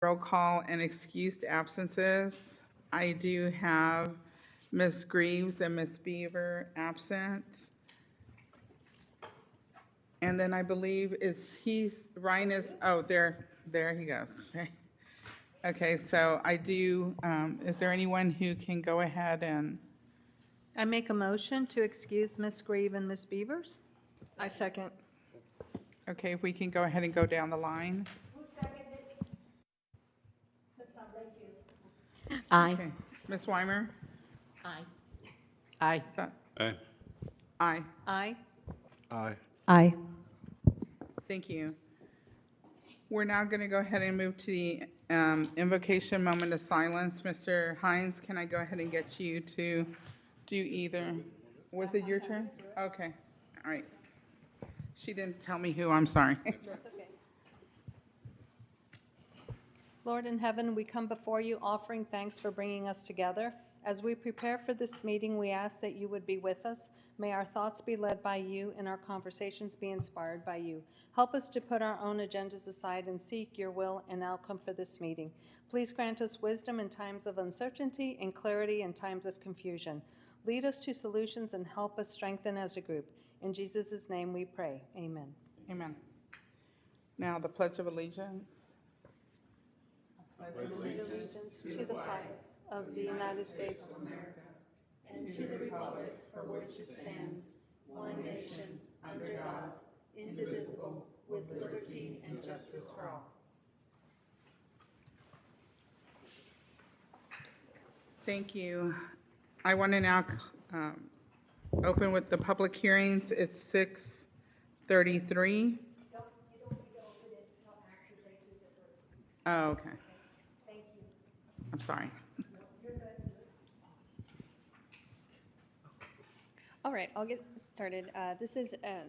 Roll call and excused absences. I do have Ms. Greaves and Ms. Beaver absent. And then I believe Ryan is, oh, there he goes. Okay, so I do, is there anyone who can go ahead and, I make a motion to excuse Ms. Grieve and Ms. Beavers. I second. okay, if we can go ahead and go down the line? Aye. Okay, Ms. Weimer? Aye. Aye. Is that- Aye. Aye, Aye. Aye. Aye. thank you. We're now going to go ahead and move to the invocation moment of silence. Mr. Hines, can I go ahead and get you to do either? Was it your turn? Okay, all right. She didn't tell me who, I'm sorry. Lord in heaven, we come before you offering thanks for bringing us together. As we prepare for this meeting, we ask that you would be with us. May our thoughts be led by you and our conversations be inspired by you. Help us to put our own agendas aside and seek your will and outcome for this meeting. Please grant us wisdom in times of uncertainty and clarity in times of confusion. Lead us to solutions and help us strengthen as a group. In Jesus' name we pray. Amen. Amen. Now, the Pledge of Allegiance. Allegiance to the flag of the United States of America and to the republic for which it stands, one nation, under God, indivisible, with liberty and justice for all. Thank you. I want to now open with the public hearings. It's 6:33. Oh, okay. Thank you. I'm sorry. All right, I'll get started. This is a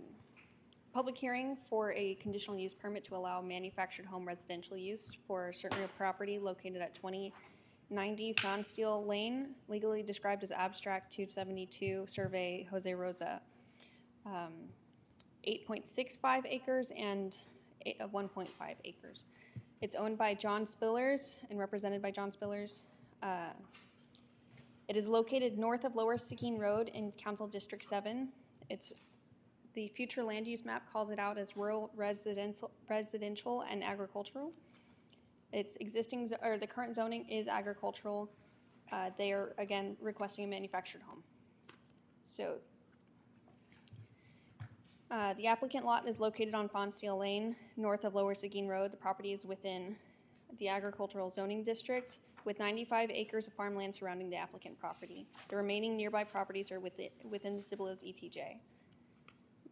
public hearing for a conditional use permit to allow manufactured home residential use for certain real property located at 2090 Fondsteel Lane, legally described as abstract 272, survey Jose Rosa. 8.65 acres and 1.5 acres. It's owned by John Spillers and represented by John Spillers. It is located north of Lower Seguin Road in Council District 7. The future land use map calls it out as rural, residential and agricultural. Its the current zoning is agricultural. They are, again, requesting a manufactured home. So the applicant lot is located on Fondsteel Lane, north of Lower Seguin Road. The property is within the agricultural zoning district with 95 acres of farmland surrounding the applicant property. The remaining nearby properties are within the Cibolo's ETJ.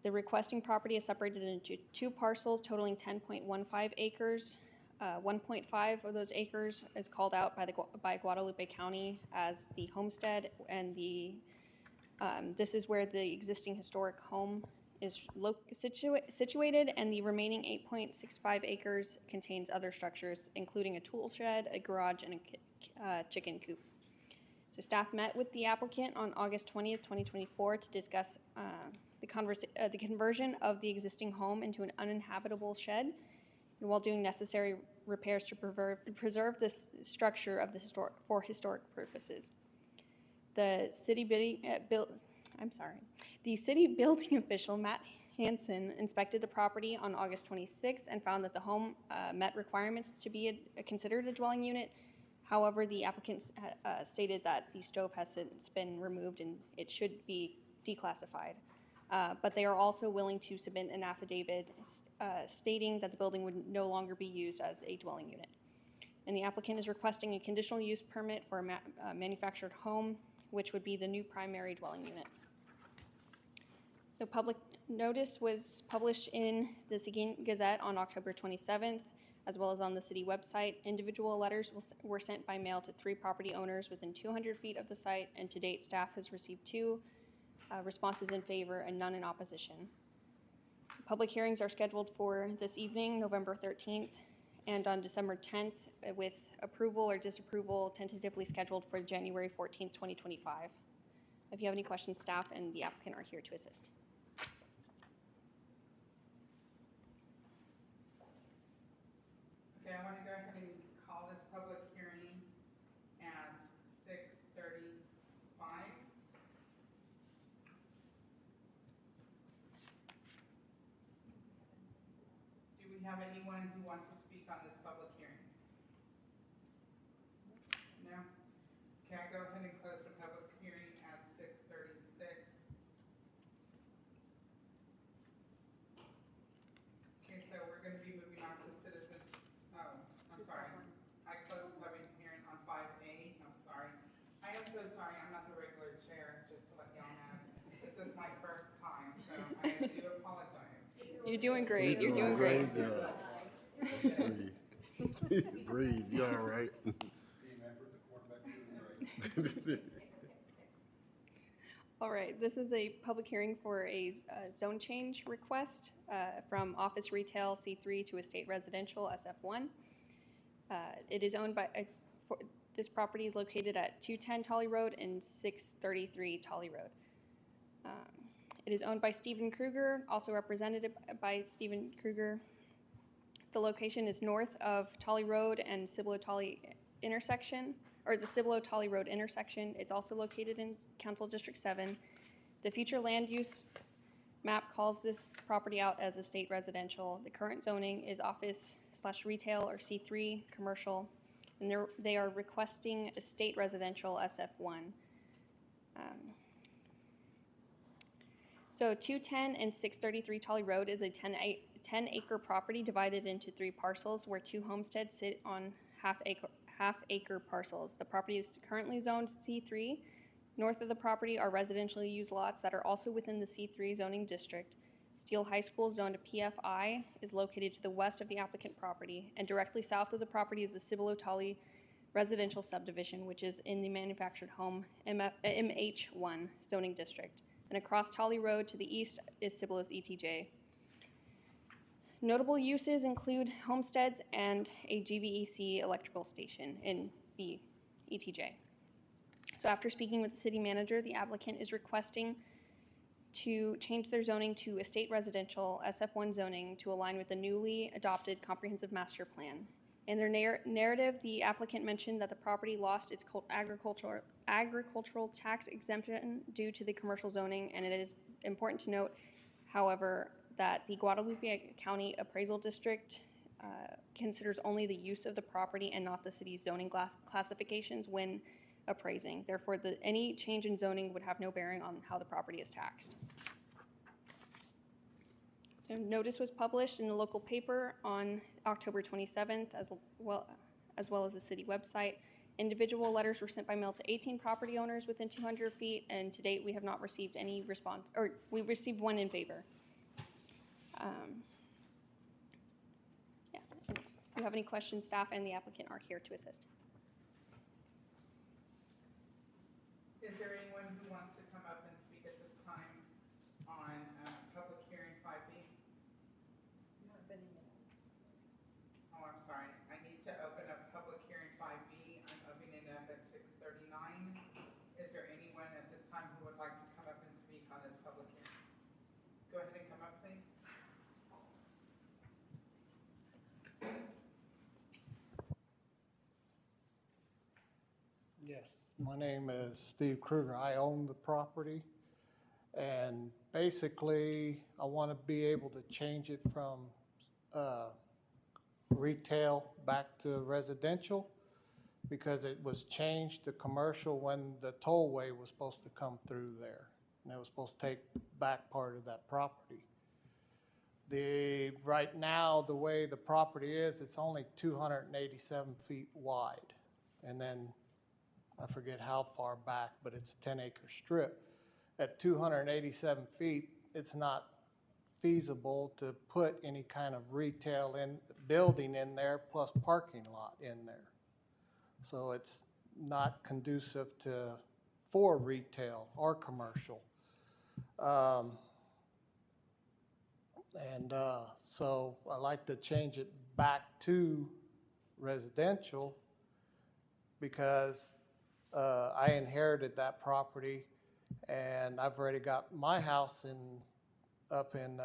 The requesting property is separated into two parcels totaling 10.15 acres. 1.5 of those acres is called out by Guadalupe County as the homestead, and this is where the existing historic home is situated, and the remaining 8.65 acres contains other structures, including a tool shed, a garage, and a chicken coop. So staff met with the applicant on August 20th, 2024 to discuss the conversion of the existing home into an uninhabitable shed, and while doing necessary repairs to preserve this structure of for historic purposes. The city building official, Matt Hansen, inspected the property on August 26th and found that the home met requirements to be considered a dwelling unit. However, the applicant stated that the stove has since been removed and it should be declassified. But they are also willing to submit an affidavit stating that the building would no longer be used as a dwelling unit. And the applicant is requesting a conditional use permit for a manufactured home, which would be the new primary dwelling unit. The public notice was published in the Seguin Gazette on October 27th, as well as on the city website. Individual letters were sent by mail to 3 property owners within 200 feet of the site, and to date, staff has received 2 responses in favor and none in opposition. Public hearings are scheduled for this evening, November 13th, and on December 10th, with approval or disapproval tentatively scheduled for January 14th, 2025. If you have any questions, staff and the applicant are here to assist. Okay, I want to go ahead and call have anyone who wants to speak on this public hearing? No? Can I go ahead and close the public hearing at 6:36? Okay, so we're gonna be moving on to citizens, oh, I'm sorry. I closed the public hearing on 5A, I'm sorry. I am so sorry, I'm not the regular chair, just to let y'all know. This is my first time, so I do apologize. You're doing great. You're doing great. job. Breathe. Breathe. You all right? All right, this is a public hearing for a zone change request from office retail C3 to estate residential SF1. It is owned by, this property is located at 210 Tolly Road and 633 Tolly Road. It is owned by Stephen Kruger, also represented by Stephen Kruger. The location is north of Tolly Road and Cibolo Tolly intersection, or the Cibolo Tolly Road intersection. It's also located in Council District 7. The future land use map calls this property out as estate residential. The current zoning is office/retail or C3 commercial, and they are requesting estate residential SF1. So 210 and 633 Tolly Road is a 10-acre property divided into 3 parcels where 2 homesteads sit on half-acre parcels. The property is currently zoned C3. North of the property are residentially used lots that are also within the C3 zoning district. Steele High School, zoned to PFI, is located to the west of the applicant property, and directly south of the property is the Cibolo Tolly residential subdivision, which is in the manufactured home MH1 zoning district. And across Tolly Road to the east is Cibolo's ETJ. Notable uses include homesteads and a GVEC electrical station in the ETJ. So after speaking with the city manager, the applicant is requesting to change their zoning to estate residential SF1 zoning to align with the newly adopted comprehensive master plan. In their narrative, the applicant mentioned that the property lost its agricultural tax exemption due to the commercial zoning, and it is important to note, however, that the Guadalupe County Appraisal District considers only the use of the property and not the city's zoning classifications when appraising. Therefore, any change in zoning would have no bearing on how the property is taxed. So notice was published in the local paper on October 27th, as well as the city website. Individual letters were sent by mail to 18 property owners within 200 feet, and to date, we have not received any response, or we received 1 in favor. Yeah, if you have any questions, staff and the applicant are here to assist. Is there anyone who wants to come up and speak at this time on public hearing 5B? Oh, I'm sorry. I need to open up public hearing 5B. I'm opening it up at 6:39. Is there anyone at this time who would like to come up and speak on this public hearing? Go ahead and come up, please. Yes, my name is Steve Kruger. I own the property, and basically, I want to be able to change it from retail back to residential because it was changed to commercial when the tollway was supposed to come through there, and it was supposed to take back part of that property. Right now, the way the property is, it's only 287 feet wide, and then I forget how far back, but it's a 10-acre strip. At 287 feet, it's not feasible to put any kind of retail building in there plus parking lot in there. So it's not conducive for retail or commercial. So I like to change it back to residential because I inherited that property, and I've already got my house up in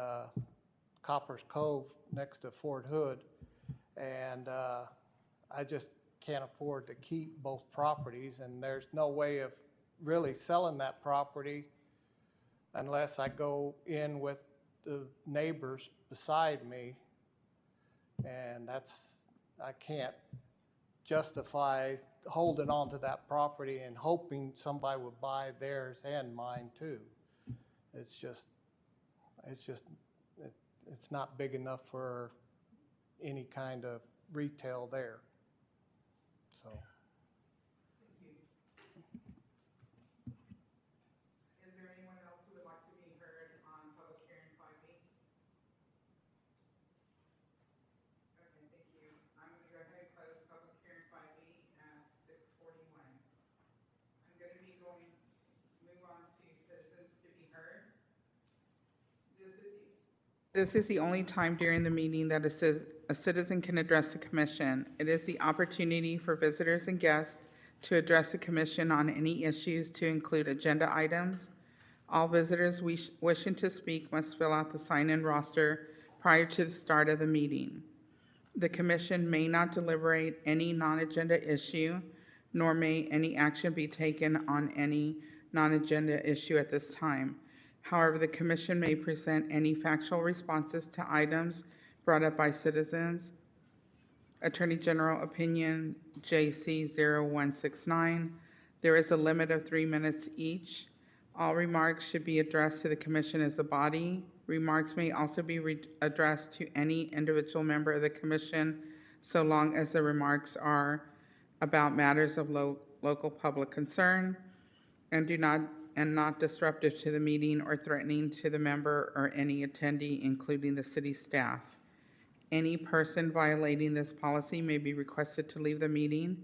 Copper's Cove next to Fort Hood, and I just can't afford to keep both properties, and there's no way of really selling that property unless I go in with the neighbors beside me And I can't justify holding on to that property and hoping somebody would buy theirs and mine too. It's just, it's not big enough for any kind of retail there. So, Is there anyone else who would like to be heard on public hearing 5B? Okay, thank you. I'm going to go ahead and close public hearing 5B at 6:41. I'm going to move on to citizens to be heard. This is the only time during the meeting that a citizen can address the commission. It is the opportunity for visitors and guests to address the commission on any issues, to include agenda items. All visitors wishing to speak must fill out the sign-in roster prior to the start of the meeting. The commission may not deliberate any non-agenda issue, nor may any action be taken on any non-agenda issue at this time. However, the commission may present any factual responses to items brought up by citizens. Attorney General Opinion JC 0169. There is a limit of 3 minutes each. All remarks should be addressed to the commission as a body. Remarks may also be addressed to any individual member of the commission, so long as the remarks are about matters of local public concern and not disruptive to the meeting or threatening to the member or any attendee, including the city staff. Any person violating this policy may be requested to leave the meeting,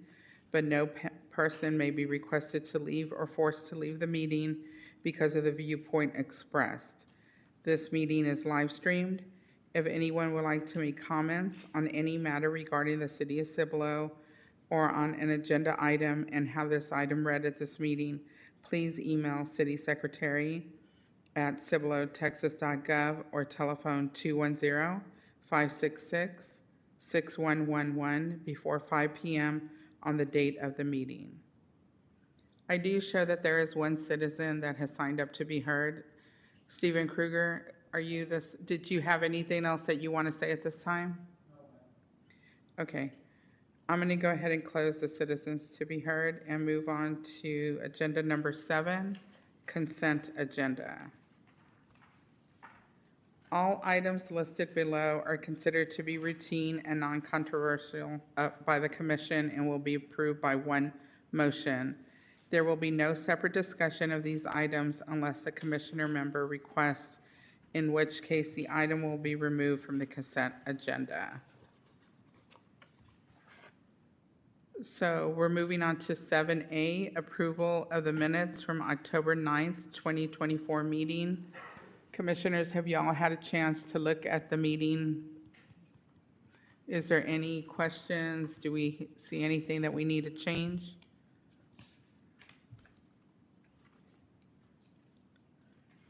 but no person may be requested to leave or forced to leave the meeting because of the viewpoint expressed. This meeting is live streamed. If anyone would like to make comments on any matter regarding the city of Cibolo or on an agenda item and have this item read at this meeting, please email City Secretary at cibolotexas.gov or telephone 210-566-6111 before 5 p.m. on the date of the meeting. I do show that there is one citizen that has signed up to be heard. Stephen Kruger, did you have anything else that you want to say at this time? No, ma'am. Okay. I'm going to go ahead and close the citizens to be heard and move on to agenda number 7, consent agenda. All items listed below are considered to be routine and non-controversial by the commission and will be approved by one motion. There will be no separate discussion of these items unless a commissioner member requests, in which case the item will be removed from the consent agenda. So we're moving on to 7A, approval of the minutes from October 9th, 2024 meeting. Commissioners, have you all had a chance to look at the meeting? Is there any questions? Do we see anything that we need to change?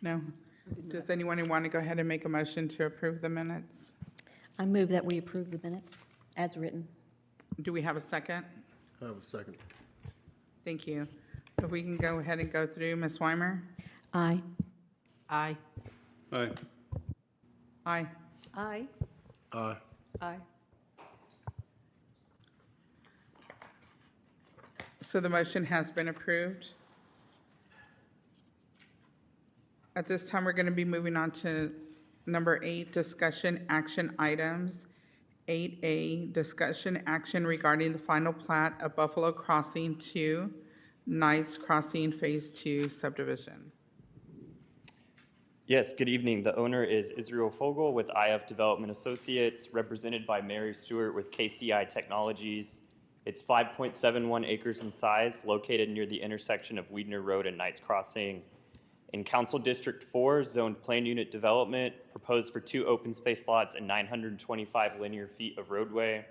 No? Does anyone want to go ahead and make a motion to approve the minutes? I move that we approve the minutes as written. Do we have a second? I have a second. Thank you. If we can go ahead and go through, Ms. Weimer? Aye. Aye. Aye. Aye. Aye. Aye. Aye. So the motion has been approved. At this time, we're going to be moving on to number 8, discussion action items. 8A, discussion action regarding the final plat of Buffalo Crossing 2, Knights Crossing Phase 2 subdivision. Yes, good evening. The owner is Israel Fogel with IF Development Associates, represented by Mary Stewart with KCI Technologies. It's 5.71 acres in size, located near the intersection of Wiedner Road and Knights Crossing. In Council District 4, zoned plan unit development, proposed for 2 open space lots and 925 linear feet of roadway.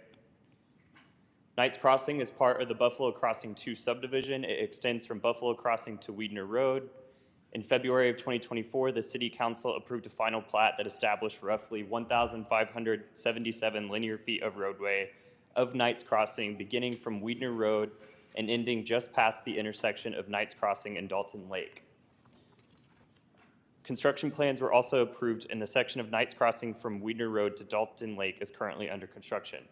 Knights Crossing is part of the Buffalo Crossing 2 subdivision. It extends from Buffalo Crossing to Wiedner Road. In February of 2024, the City Council approved a final plat that established roughly 1,577 linear feet of roadway of Knights Crossing, beginning from Wiedner Road and ending just past the intersection of Knights Crossing and Dalton Lake. Construction plans were also approved in the section of Knights Crossing from Weidner Road to Dalton Lake is currently under construction.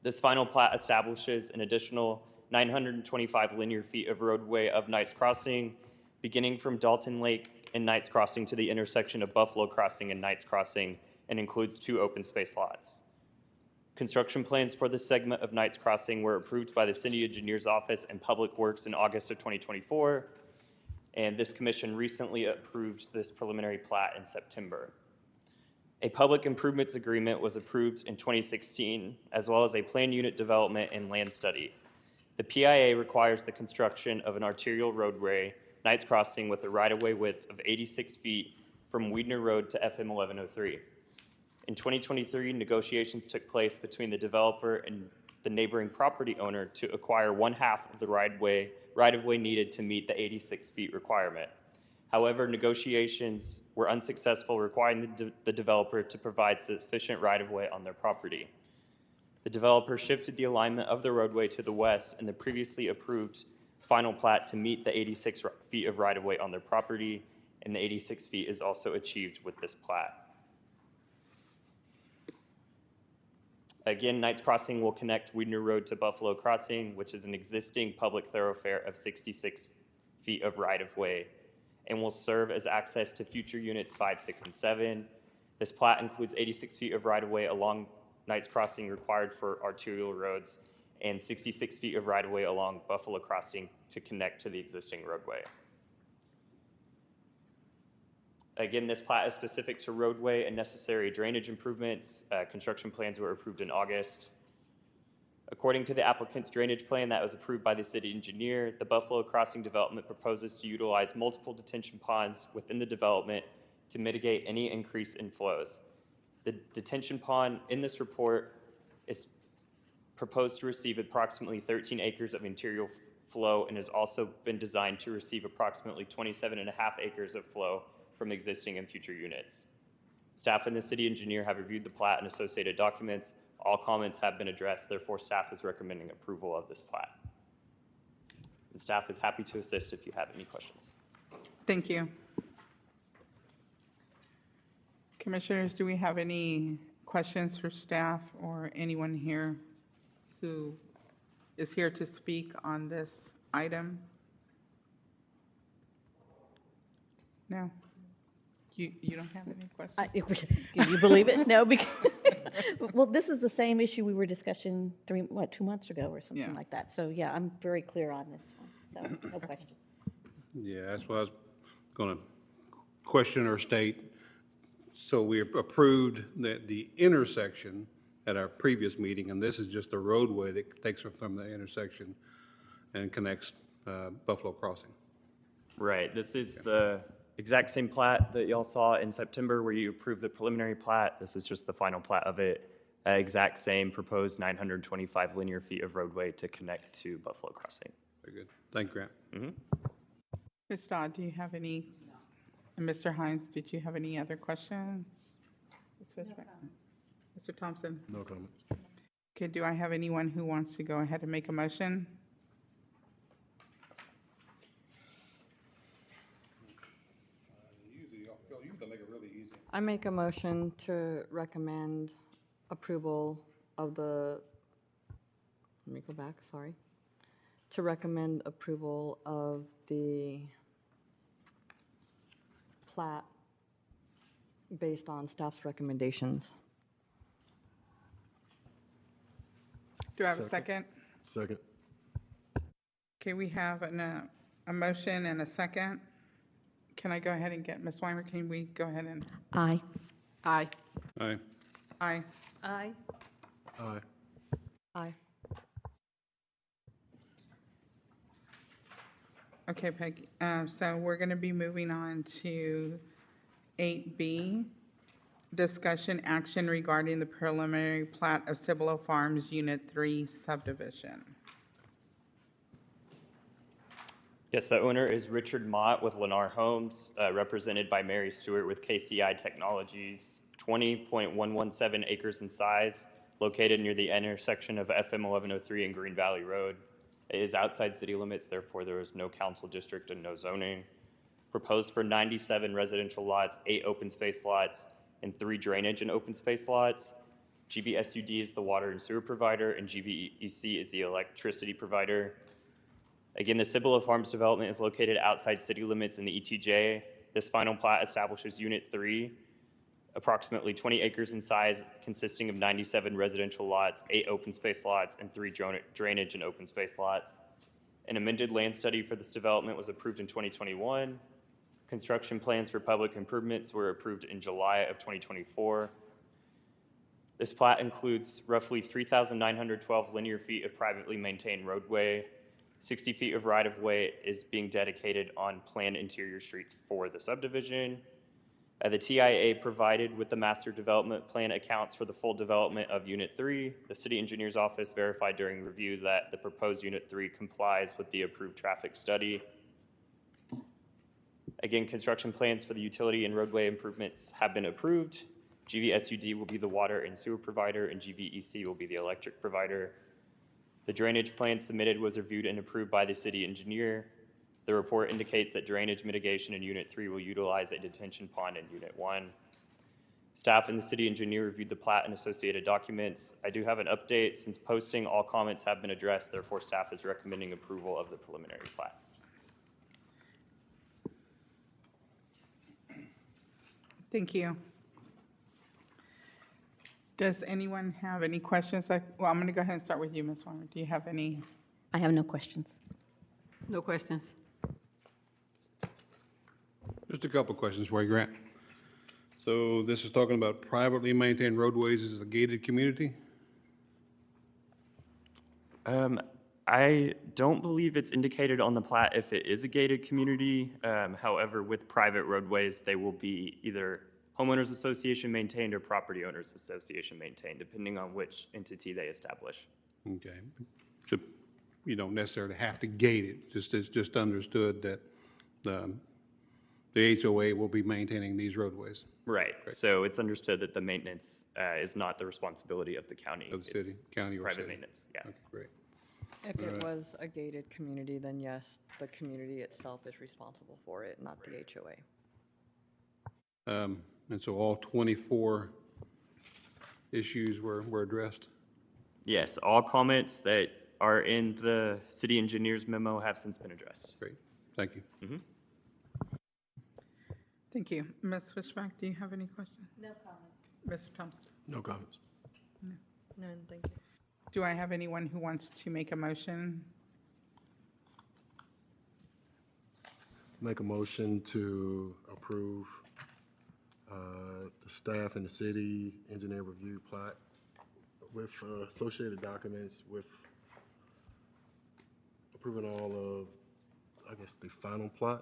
This final plat establishes an additional 925 linear feet of roadway of Knights Crossing, beginning from Dalton Lake and Knights Crossing to the intersection of Buffalo Crossing and Knights Crossing, and includes 2 open space lots. Construction plans for this segment of Knights Crossing were approved by the City Engineer's Office and Public Works in August of 2024, and this commission recently approved this preliminary plat in September. A public improvements agreement was approved in 2016, as well as a plan unit development and land study. The PIA requires the construction of an arterial roadway, Knights Crossing, with a right-of-way width of 86 feet from Weidner Road to FM 1103. In 2023, negotiations took place between the developer and the neighboring property owner to acquire 1/2 of the right-of-way needed to meet the 86 feet requirement. However, negotiations were unsuccessful, requiring the developer to provide sufficient right-of-way on their property. The developer shifted the alignment of the roadway to the west in the previously approved final plat to meet the 86 feet of right-of-way on their property, and the 86 feet is also achieved with this plat. Again, Knights Crossing will connect Weidner Road to Buffalo Crossing, which is an existing public thoroughfare of 66 feet of right-of-way, and will serve as access to future units 5, 6, and 7. This plat includes 86 feet of right-of-way along Knights Crossing required for arterial roads, and 66 feet of right-of-way along Buffalo Crossing to connect to the existing roadway. Again, this plat is specific to roadway and necessary drainage improvements. Construction plans were approved in August. According to the applicant's drainage plan that was approved by the city engineer, the Buffalo Crossing development proposes to utilize multiple detention ponds within the development to mitigate any increase in flows. The detention pond in this report is proposed to receive approximately 13 acres of interior flow and has also been designed to receive approximately 27.5 acres of flow from existing and future units. Staff and the city engineer have reviewed the plat and associated documents. All comments have been addressed, therefore staff is recommending approval of this plat. And staff is happy to assist if you have any questions. Thank you. Commissioners, do we have any questions for staff or anyone here who is here to speak on this item? No? You don't have any questions? Can you believe it? No, because, well, this is the same issue we were discussing 2 months ago or something Yeah. like that. So, yeah, I'm very clear on this one, so no questions. Yeah, that's what I was going to question or state. So we approved the intersection at our previous meeting, and this is just the roadway that takes us from the intersection and connects Buffalo Crossing. Right, this is the exact same plat that y'all saw in September where you approved the preliminary plat. This is just the final plat of it. Exact same proposed 925 linear feet of roadway to connect to Buffalo Crossing. Very good. Thank you, Grant. Ms. Dodd, do you have any? And Mr. Hines, did you have any other questions? Ms. Fishback? Mr. Thompson? No comments. Okay, do I have anyone who wants to go ahead and make a motion? I make a motion to recommend approval of the, let me go back, sorry. To recommend approval of the plat based on staff's recommendations. Do I have a second? Second. Okay, we have a motion and a second. Can I go ahead and get, Ms. Weimer, can we go ahead and? Aye. Aye. Aye. Aye. Aye. Aye. Aye. Okay, Peggy. So we're going to be moving on to 8B, discussion action regarding the preliminary plat of Cibolo Farms Unit 3 subdivision. Yes, the owner is Richard Mott with Lennar Homes, represented by Mary Stewart with KCI Technologies, 20.117 acres in size, located near the intersection of FM 1103 and Green Valley Road. It is outside city limits, therefore there is no council district and no zoning. proposed for 97 residential lots, 8 open space lots, and 3 drainage and open space lots. GVSUD is the water and sewer provider, and GVEC is the electricity provider. Again, the Cibolo Farms development is located outside city limits in the ETJ. This final plat establishes Unit 3, approximately 20 acres in size, consisting of 97 residential lots, 8 open space lots, and 3 drainage and open space lots. An amended land study for this development was approved in 2021. Construction plans for public improvements were approved in July of 2024. This plat includes roughly 3,912 linear feet of privately maintained roadway. 60 feet of right-of-way is being dedicated on planned interior streets for the subdivision. The TIA provided with the master development plan accounts for the full development of Unit 3. The city engineer's office verified during review that the proposed Unit 3 complies with the approved traffic study. Again, construction plans for the utility and roadway improvements have been approved. GVSUD will be the water and sewer provider, and GVEC will be the electric provider. The drainage plan submitted was reviewed and approved by the city engineer. The report indicates that drainage mitigation in Unit 3 will utilize a detention pond in Unit 1. Staff and the city engineer reviewed the plat and associated documents. I do have an update. Since posting, all comments have been addressed. Therefore, staff is recommending approval of the preliminary plat. Thank you. Does anyone have any questions? Well, I'm going to go ahead and start with you, Ms. Weimer. Do you have any? I have no questions. No questions. Just a couple questions for you, Grant. So this is talking about privately maintained roadways as a gated community? I don't believe it's indicated on the plat if it is a gated community. However, with private roadways, they will be either homeowners association maintained or property owners association maintained, depending on which entity they establish. Okay. So you don't necessarily have to gate it, it's just understood that the HOA will be maintaining these roadways. Right. So it's understood that the maintenance is not the responsibility of the county. Of the city, It's county or private city. maintenance, yeah. Okay, great. If it was a gated community, then yes, the community itself is responsible for it, not the HOA. And so all 24 issues were addressed? Yes, all comments that are in the city engineer's memo have since been addressed. Great, thank you. Thank you. Ms. Fishback, do you have any questions? No comments. Mr. Thompson? No comments. None, thank you. Do I have anyone who wants to make a motion? Make a motion to approve the staff and the city engineer review plat with associated documents, with approving all of, I guess, the final plat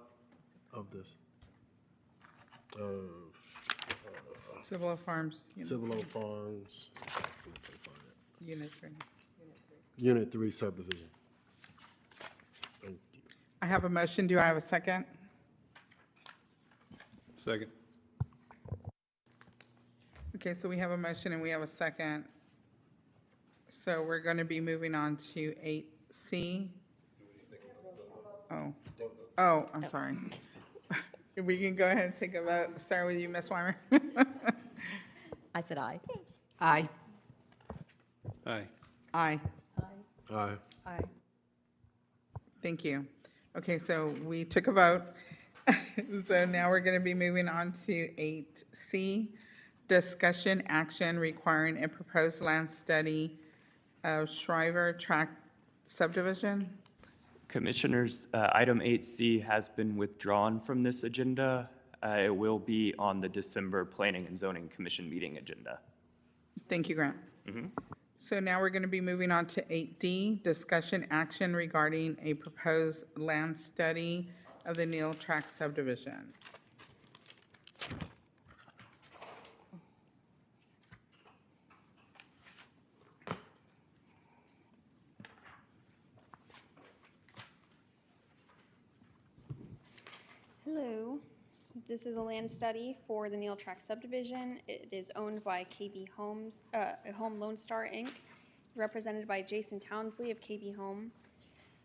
of this. Cibolo Farms. Cibolo Farms. Unit 3. Unit 3 subdivision. Thank you. I have a motion. Do I have a second? Second. Okay, so we have a motion and we have a second. So we're going to be moving on to 8C. Oh, I'm sorry. If we can go ahead and take a vote. Start with you, Ms. Weimer. I said aye. Aye. Aye. Aye. Aye. Aye. Thank you. Okay, so we took a vote. So now we're going to be moving on to 8C, discussion action requiring a proposed land study of Shriver Tract subdivision. Commissioners, item 8C has been withdrawn from this agenda. It will be on the December Planning and Zoning Commission meeting agenda. Thank you, Grant. So now we're going to be moving on to 8D, discussion action regarding a proposed land study of the Neal Tract subdivision. Hello. This is a land study for the Neal Tract subdivision. It is owned by KB Homes, Home Lone Star Inc., represented by Jason Townsley of KB Home.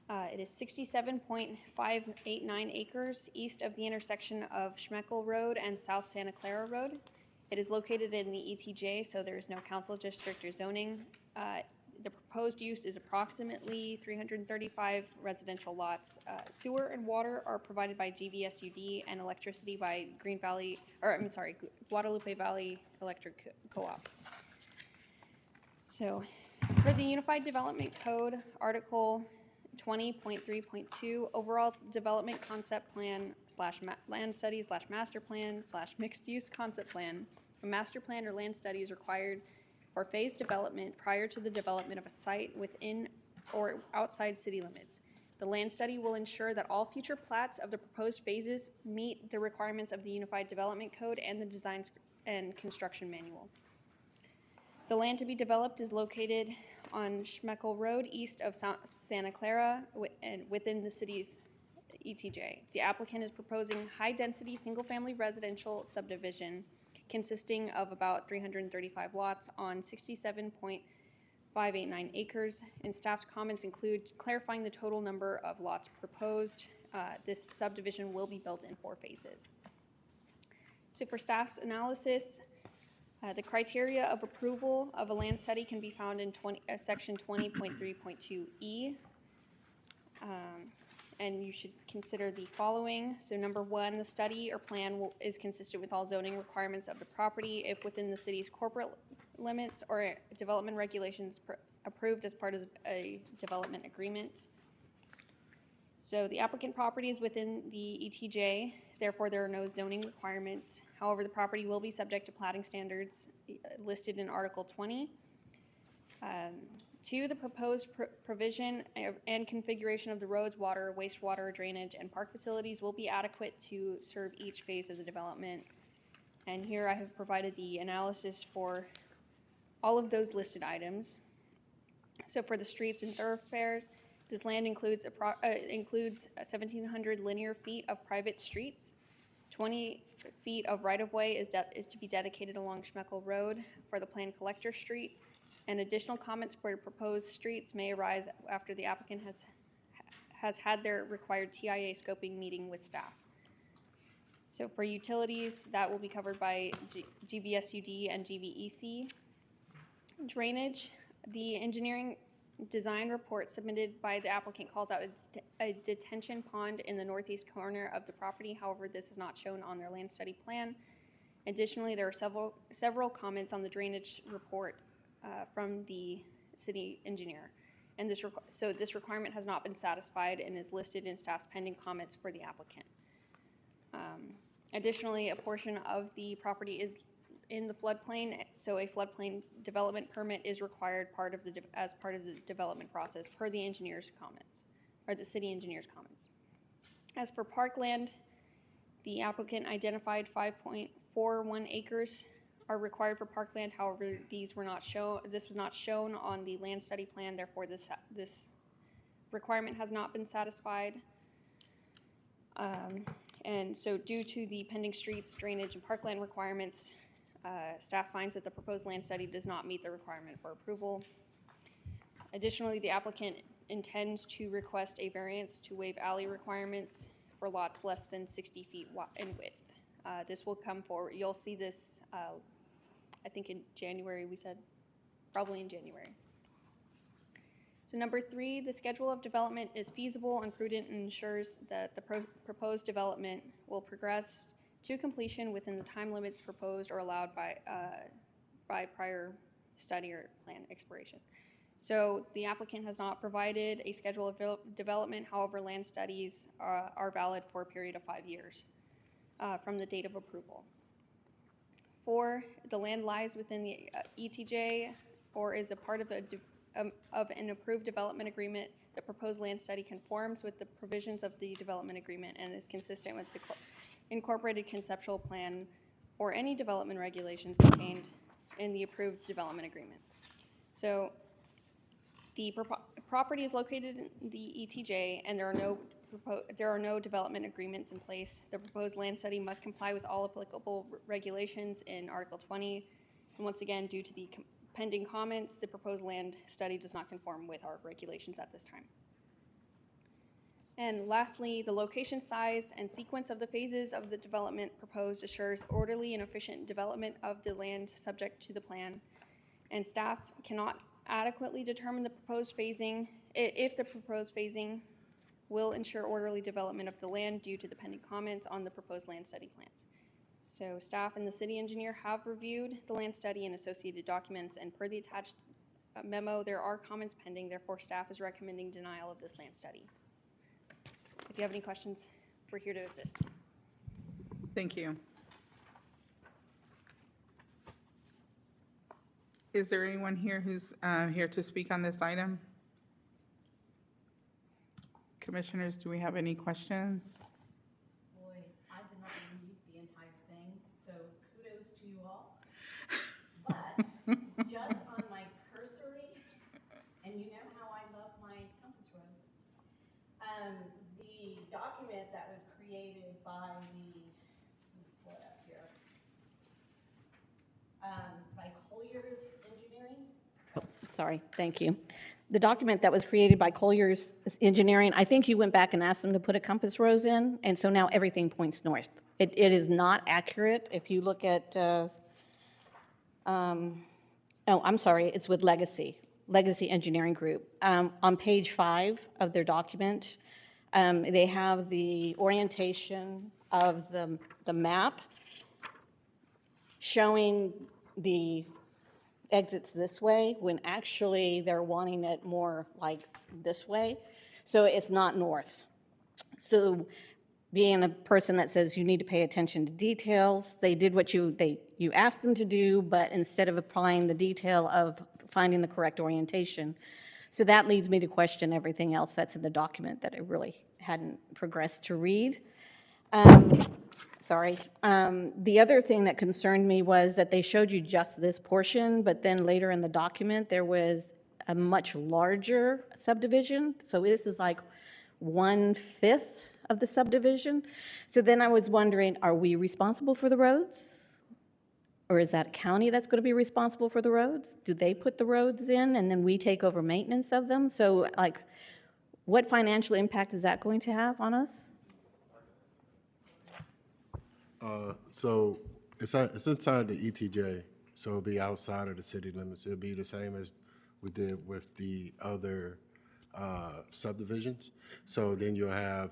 It is 67.589 acres east of the intersection of Schmeckel Road and South Santa Clara Road. It is located in the ETJ, so there is no council district or zoning. The proposed use is approximately 335 residential lots. Sewer and water are provided by GVSUD and electricity by Guadalupe Valley Electric Co-op. So, for the Unified Development Code, Article 20.3.2, overall development concept plan / land study / master plan / mixed use concept plan. A master plan or land study is required for phased development prior to the development of a site within or outside city limits. The land study will ensure that all future plats of the proposed phases meet the requirements of the Unified Development Code and the Design and Construction Manual. The land to be developed is located on Schmeckel Road east of Santa Clara and within the city's ETJ. The applicant is proposing high-density single-family residential subdivision consisting of about 335 lots on 67.589 acres. And staff's comments include clarifying the total number of lots proposed. This subdivision will be built in 4 phases. So for staff's analysis, the criteria of approval of a land study can be found in section 20.3.2E. And you should consider the following. So number 1, the study or plan is consistent with all zoning requirements of the property if within the city's corporate limits or development regulations approved as part of a development agreement. So the applicant property is within the ETJ, therefore there are no zoning requirements. However, the property will be subject to platting standards listed in Article 20. 2, the proposed provision and configuration of the roads, water, wastewater, drainage, and park facilities will be adequate to serve each phase of the development. And here I have provided the analysis for all of those listed items. So for the streets and thoroughfares, this land includes 1,700 linear feet of private streets. 20 feet of right-of-way is to be dedicated along Schmeckel Road for the planned collector street. And additional comments for proposed streets may arise after the applicant has had their required TIA scoping meeting with staff. So for utilities, that will be covered by GVSUD and GVEC. Drainage, the engineering design report submitted by the applicant calls out a detention pond in the northeast corner of the property. However, this is not shown on their land study plan. Additionally, there are several comments on the drainage report from the city engineer. And this requirement has not been satisfied and is listed in staff's pending comments for the applicant. Additionally, a portion of the property is in the floodplain, so a floodplain development permit is required as part of the development process per the engineer's comments, or the city engineer's comments. As for parkland, the applicant identified 5.41 acres are required for parkland. However, this was not shown on the land study plan. Therefore, this requirement has not been satisfied. And so due to the pending streets, drainage, and parkland requirements, staff finds that the proposed land study does not meet the requirement for approval. Additionally, the applicant intends to request a variance to waive alley requirements for lots less than 60 feet in width. This will come forward. You'll see this, I think in January, we said, probably in January. So number 3, the schedule of development is feasible and prudent and ensures that the proposed development will progress to completion within the time limits proposed or allowed by prior study or plan expiration. So the applicant has not provided a schedule of development. However, land studies are valid for a period of 5 years from the date of approval. 4, the land lies within the ETJ or is a part of an approved development agreement. The proposed land study conforms with the provisions of the development agreement and is consistent with the incorporated conceptual plan or any development regulations contained in the approved development agreement. So the property is located in the ETJ and there are no development agreements in place. The proposed land study must comply with all applicable regulations in Article 20. And once again, due to the pending comments, the proposed land study does not conform with our regulations at this time. And lastly, the location, size, and sequence of the phases of the development proposed assures orderly and efficient development of the land subject to the plan. And staff cannot adequately determine the proposed phasing, if the proposed phasing will ensure orderly development of the land due to the pending comments on the proposed land study plans. So staff and the city engineer have reviewed the land study and associated documents, and per the attached memo, there are comments pending. Therefore, staff is recommending denial of this land study. If you have any questions, we're here to assist. Thank you. Is there anyone here who's here to speak on this item? Commissioners, do we have any questions? Boy, I did not read the entire thing, so kudos to you all. But just on my cursory, and you know how I love my compass rose, the document that was created by the, let me pull it up here, by Collier's Engineering. Oh, sorry, thank you. The document that was created by Collier's Engineering, I think you went back and asked them to put a compass rose in, and so now everything points north. It is not accurate. If you look at, oh, I'm sorry, it's with Legacy Engineering Group. On page 5 of their document, they have the orientation of the map showing the exits this way, when actually they're wanting it more like this way. So it's not north. So being a person that says you need to pay attention to details, they did what you asked them to do, but instead of applying the detail of finding the correct orientation. So that leads me to question everything else that's in the document that I really hadn't progressed to read. Sorry. The other thing that concerned me was that they showed you just this portion, but then later in the document, there was a much larger subdivision. So this is like 1/5 of the subdivision. So then I was wondering, are we responsible for the roads? Or is that a county that's going to be responsible for the roads? Do they put the roads in and then we take over maintenance of them? So like, what financial impact is that going to have on us? So it's inside the ETJ, so it'll be outside of the city limits. It'll be the same as we did with the other subdivisions. So then you'll have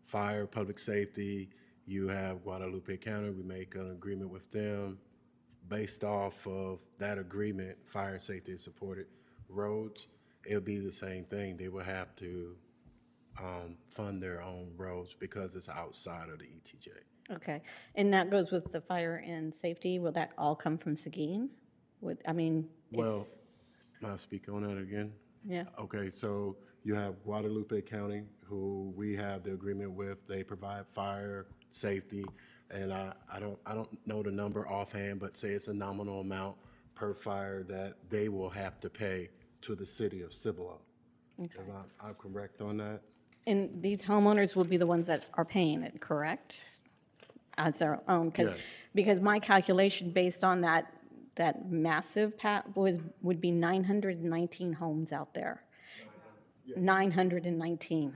fire, public safety, you have Guadalupe County, we make an agreement with them. Based off of that agreement, fire and safety is supported. Roads, it'll be the same thing. They will have to fund their own roads because it's outside of the ETJ. Okay, and that goes with the fire and safety. Will that all come from Seguin? Well, may I speak on that again? Yeah. Okay, so you have Guadalupe County, who we have the agreement with. They provide fire, safety, and I don't know the number offhand, but say it's a nominal amount per fire that they will have to pay to the city of Cibolo. Okay. I'm correct on that? And these homeowners will be the ones that are paying it, correct? As their own, Yes. because my calculation based on that massive would be 919 homes out there. 919.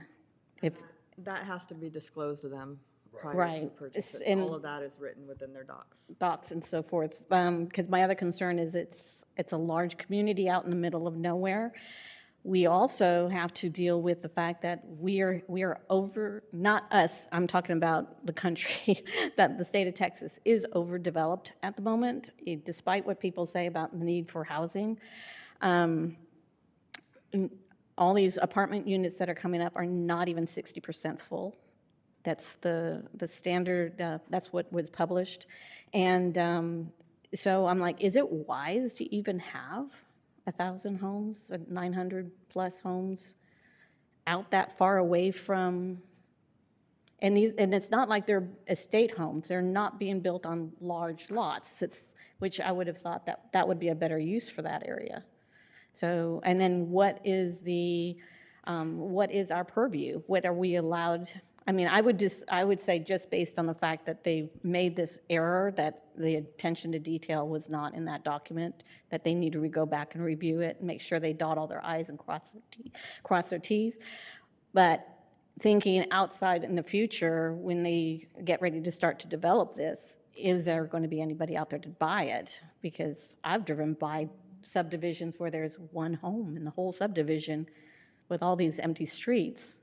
If That has to be disclosed to them prior to Right. purchase. It's- and- All of that is written within their docs. docs and so forth, because my other concern is it's a large community out in the middle of nowhere. We also have to deal with the fact that we are over, not us, I'm talking about the country, that the state of Texas is overdeveloped at the moment, despite what people say about the need for housing. All these apartment units that are coming up are not even 60% full. That's the standard, that's what was published. And so I'm like, is it wise to even have 1,000 homes, 900 plus homes out that far away from, and it's not like they're estate homes. They're not being built on large lots, which I would have thought that would be a better use for that area. So, and then what is our purview? What are we allowed? I mean, I would say just based on the fact that they've made this error, that the attention to detail was not in that document, that they need to go back and review it and make sure they dot all their I's and cross their T's. But thinking outside in the future, when they get ready to start to develop this, is there going to be anybody out there to buy it? Because I've driven by subdivisions where there's one home in the whole subdivision with all these empty streets.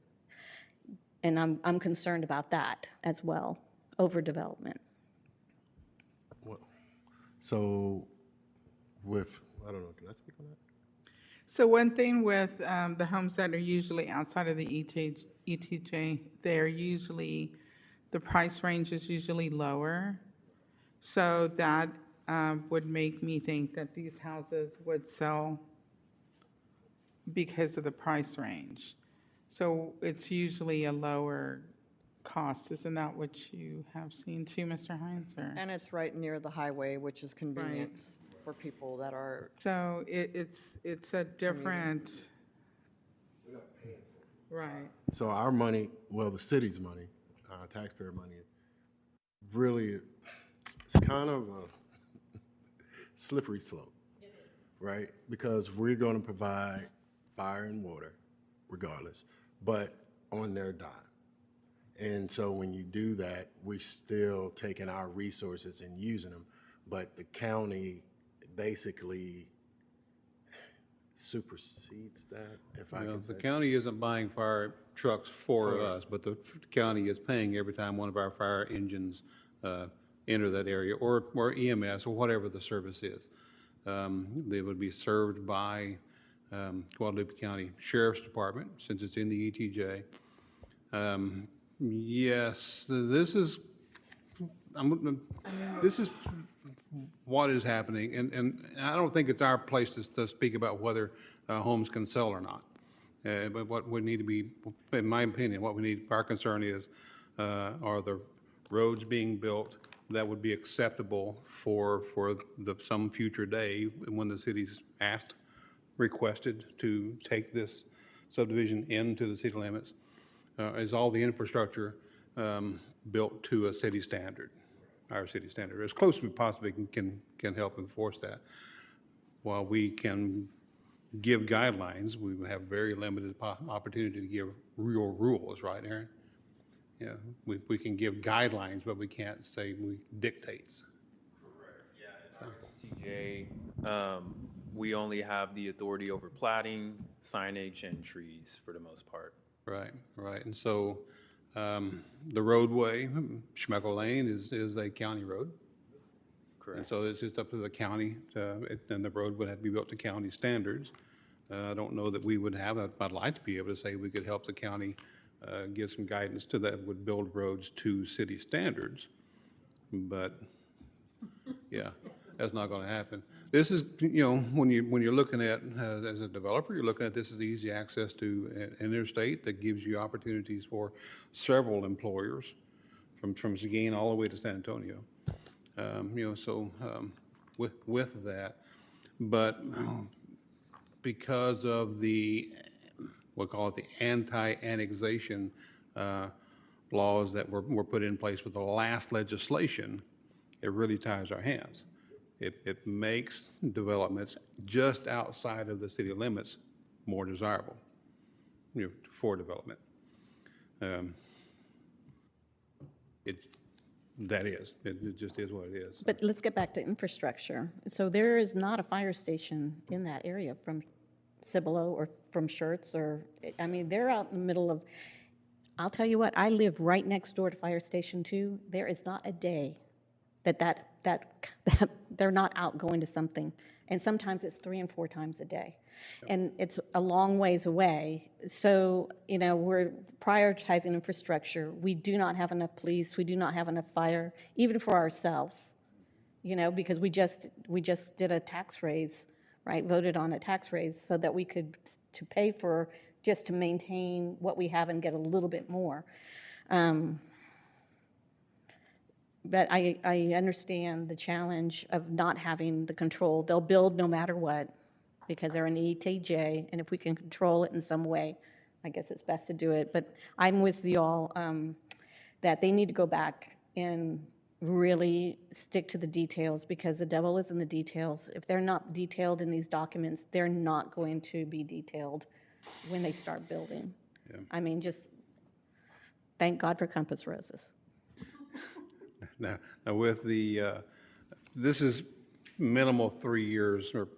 And I'm concerned about that as well, overdevelopment. So with, I don't know, can I speak on that? So one thing with the homes that are usually outside of the ETJ, they're usually, the price range is usually lower. So that would make me think that these houses would sell because of the price range. So it's usually a lower cost. Isn't that what you have seen too, Mr. Hines? Or? And it's right near the highway, which is convenience for people that are, So it's a different, right. So our money, well, the city's money, taxpayer money, really, it's kind of a slippery slope, right? Because we're going to provide fire and water regardless, but on their dime. And so when you do that, we're still taking our resources and using them, but the county basically supersedes that, if I Well, can say. the county isn't buying fire trucks for us, but the county is paying every time one of our fire engines enter that area, or EMS, or whatever the service is. They would be served by Guadalupe County Sheriff's Department, since it's in the ETJ. Yes, this is what is happening, and I don't think it's our place to speak about whether homes can sell or not. But what would need to be, in my opinion, our concern is, are the roads being built that would be acceptable for some future day when the city's requested to take this subdivision into the city limits? Is all the infrastructure built to a city standard, our city standard, as close as we possibly can help enforce that. While we can give guidelines, we have very limited opportunity to give real rules, right, Aaron? Yeah, we can give guidelines, but we can't say we dictates. Correct, yeah. TJ, we only have the authority over plating, signage, and trees for the most part. Right, right. And so the roadway, Schmeckel Lane, is a county road. Correct. And so it's just up to the county, and the road would have to be built to county standards. I don't know that we would have that. I'd like to be able to say we could help the county give some guidance to that, would build roads to city standards. But, yeah, that's not going to happen. This is, when you're looking at, as a developer, you're looking at this as easy access to an interstate that gives you opportunities for several employers from Seguin all the way to San Antonio. With that, but because of we'll call it the anti-annexation laws that were put in place with the last legislation, it really ties our hands. It makes developments just outside of the city limits more desirable, for development. It just is what it is. But let's get back to infrastructure. So there is not a fire station in that area from Cibolo or from Schertz they're out in the middle of, I'll tell you what, I live right next door to Fire Station 2. There is not a day that they're not out going to something. And sometimes it's 3 and 4 times a day. And it's a long ways away. So, we're prioritizing infrastructure. We do not have enough police. We do not have enough fire, even for ourselves, because we just did a tax raise, right? Voted on a tax raise so that we could to pay for just to maintain what we have and get a little bit more. But I understand the challenge of not having the control. They'll build no matter what because they're an ETJ, and if we can control it in some way, I guess it's best to do it. But I'm with you all that they need to go back and really stick to the details because the devil is in the details. If they're not detailed in these documents, they're not going to be detailed when they start building. Yeah. I mean, just Thank God for compass roses. Now with this is minimal 3 years, or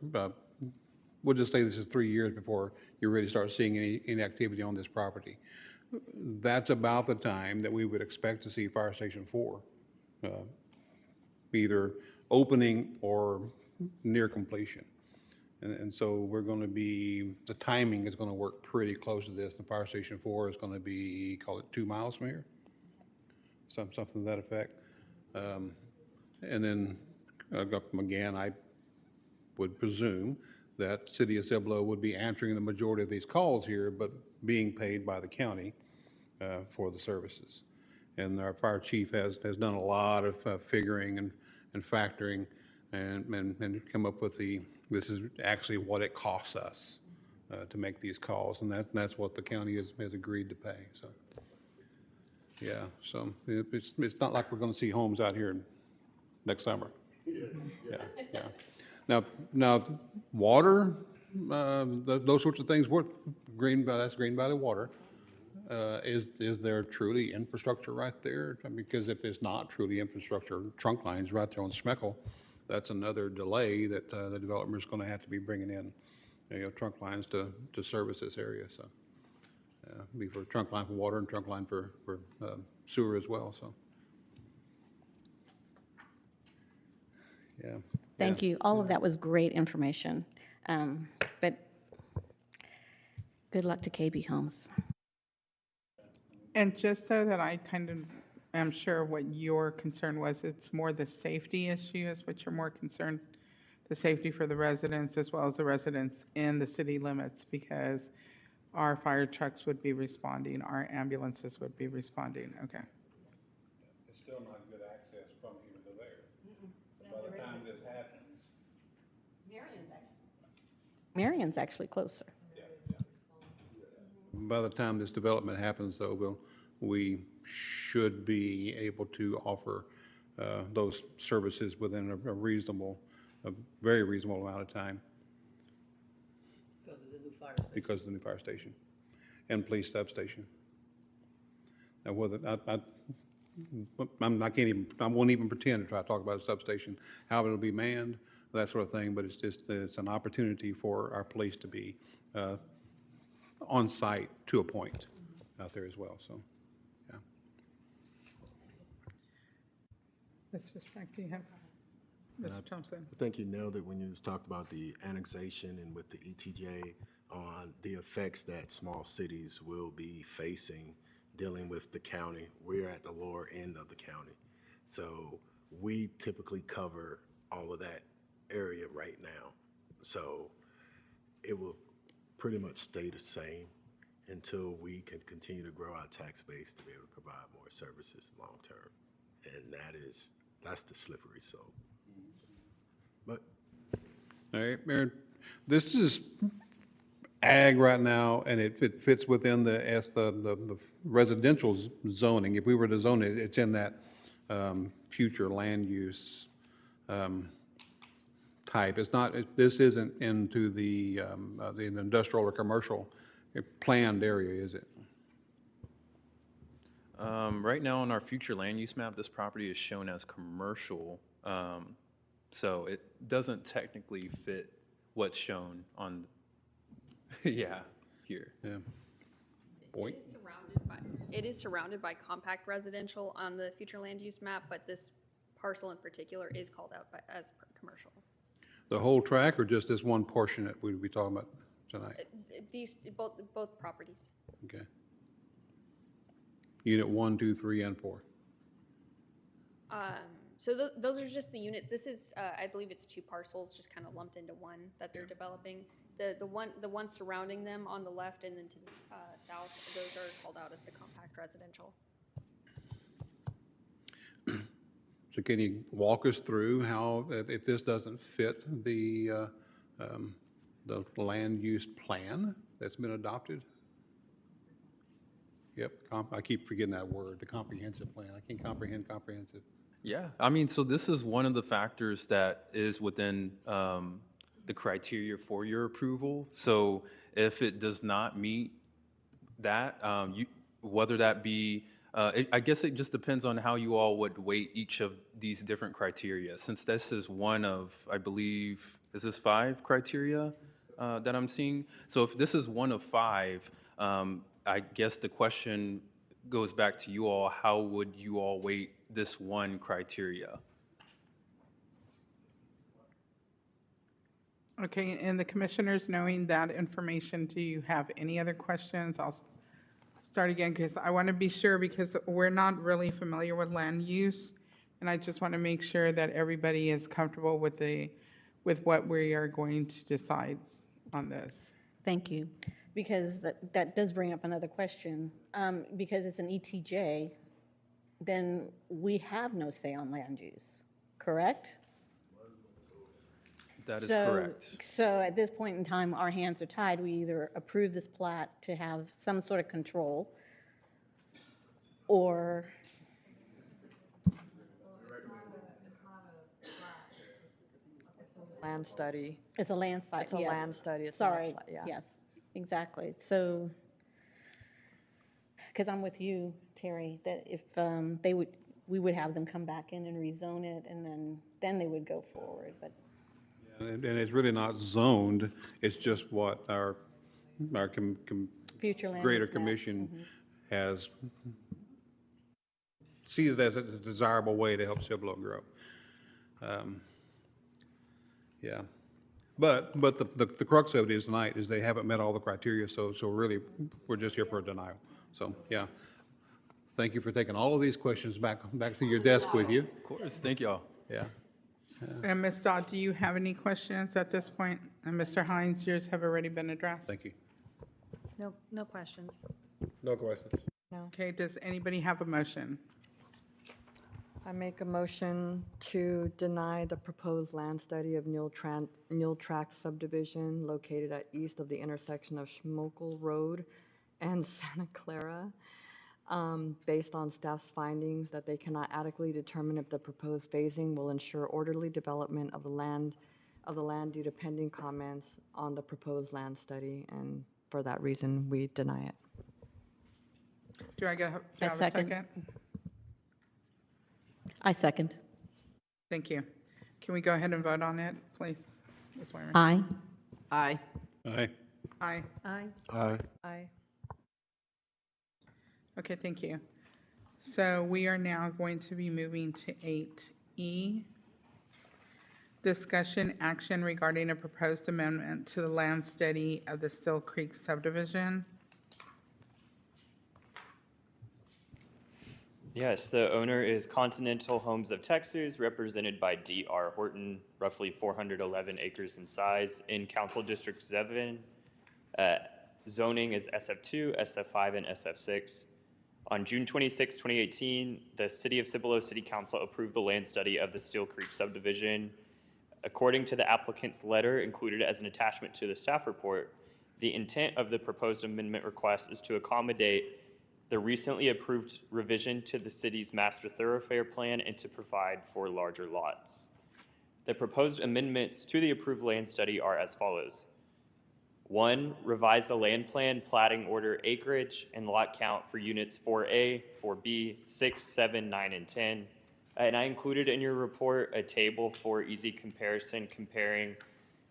we'll just say this is 3 years before you really start seeing any activity on this property. That's about the time that we would expect to see Fire Station 4 either opening or near completion. And so we're going to be, the timing is going to work pretty close to this. The Fire Station 4 is going to be, call it 2 miles from here, something to that effect. And then, again, I would presume that City of Cibolo would be answering the majority of these calls here, but being paid by the county for the services. And our fire chief has done a lot of figuring and factoring and come up with this is actually what it costs us to make these calls, and that's what the county has agreed to pay, so. Yeah, so it's not like we're gonna see homes out here next summer. Yeah. Now, water, those sorts of things, that's Green Valley Water. Is there truly infrastructure right there? Because if it's not truly infrastructure, trunk lines right there on Schmeckel, that's another delay that the developer's gonna have to be bringing in, trunk lines to service this area, so. Be for trunk line for water and trunk line for sewer as well, so. Yeah. Thank you. All of that was great information. But good luck to KB Homes. And just so that I kind of am sure what your concern was, it's more the safety issue is what you're more concerned, the safety for the residents as well as the residents in the city limits, because our fire trucks would be responding, our ambulances would be responding, okay. It's still not good access from here to there. By the time this happens. Marion's actually closer. By the time this development happens, though, we should be able to offer those services within a very reasonable amount of time. Because of the new fire station and police substation. Now, whether I won't even pretend to try to talk about a substation, how it'll be manned, that sort of thing. But it's an opportunity for our police to be on site to a point out there as well. So, yeah. Mr. Sprack, do you have, Mr. Thompson? I think you nailed it when you talked about the annexation and with the ETJ on the effects that small cities will be facing dealing with the county. We're at the lower end of the county. So we typically cover all of that area right now. So it will pretty much stay the same until we can continue to grow our tax base to be able to provide more services long term. And that's the slippery slope. But All right, Mayor, this is ag right now, and it fits within the residential zoning. If we were to zone it, it's in that future land use type. It's not. This isn't into the industrial or commercial planned area, is it? Right now on our future land use map, this property is shown as commercial. So it doesn't technically fit what's shown on, yeah, here. Yeah. It is surrounded by compact residential on the future land use map, but this parcel in particular is called out as commercial. The whole track, or just this one portion that we'd be talking about tonight? Both properties. Okay. Unit 1, 2, 3, and 4. So those are just the units. This is, I believe it's 2 parcels just kind of lumped into one that they're developing. The one surrounding them on the left and then to the south, those are called out as the compact residential. So can you walk us through how, if this doesn't fit the land use plan that's been adopted? Yep, I keep forgetting that word, the comprehensive plan. I can't comprehend comprehensive. Yeah, I mean, so this is one of the factors that is within the criteria for your approval. So if it does not meet that, whether that be I guess it just depends on how you all would weight each of these different criteria. Since this is one of, I believe, is this 5 criteria that I'm seeing? So if this is one of 5, I guess the question goes back to you all. How would you all weight this one criteria? Okay, and the commissioners, knowing that information, do you have any other questions? I'll start again because I want to be sure, because we're not really familiar with land use, and I just want to make sure that everybody is comfortable with what we are going to decide on this. Thank you, because that does bring up another question. Because it's an ETJ, then we have no say on land use, correct? That is correct. So at this point in time, our hands are tied. We either approve this plat to have some sort of control, or Land study. it's a land site. It's a yes. land study, it's not a Sorry, plat, yeah. yes, exactly. So, because I'm with you, Terry, that if we would have them come back in and rezone it, and then they would go forward, but. And it's really not zoned, it's just what our Future land greater use map. commission has sees it as a desirable way to help Cibolo grow. Yeah, but the crux of it is tonight is they haven't met all the criteria, so really, we're just here for a denial. So, yeah. Thank you for taking all of these questions back to your desk with you. Of course, thank y'all. Yeah. And Ms. Dodd, do you have any questions at this point? And Mr. Hines, yours have already been addressed. Thank you. No questions. No questions. Okay, does anybody have a motion? I make a motion to deny the proposed land study of Neil Tract subdivision located at east of the intersection of Schmokel Road and Santa Clara, based on staff's findings that they cannot adequately determine if the proposed phasing will ensure orderly development of the land due to pending comments on the proposed land study, and for that reason, we deny it. Do I have I a second. second? I second. Thank you. Can we go ahead and vote on it, please? Ms. Weimer? Aye. Aye. Aye. Aye. Aye. Aye. Aye. Okay, thank you. So we are now going to be moving to 8E. Discussion action regarding a proposed amendment to the land study of the Still Creek subdivision. Yes, the owner is Continental Homes of Texas, represented by D.R. Horton, roughly 411 acres in size, in Council District 7. Zoning is SF2, SF5, and SF6. On June 26, 2018, the City of Cibolo City Council approved the land study of the Still Creek subdivision. According to the applicant's letter included as an attachment to the staff report, the intent of the proposed amendment request is to accommodate the recently approved revision to the city's master thoroughfare plan and to provide for larger lots. The proposed amendments to the approved land study are as follows. 1, revise the land plan, platting order, acreage, and lot count for units 4A, 4B, 6, 7, 9, and 10. And I included in your report a table for easy comparison comparing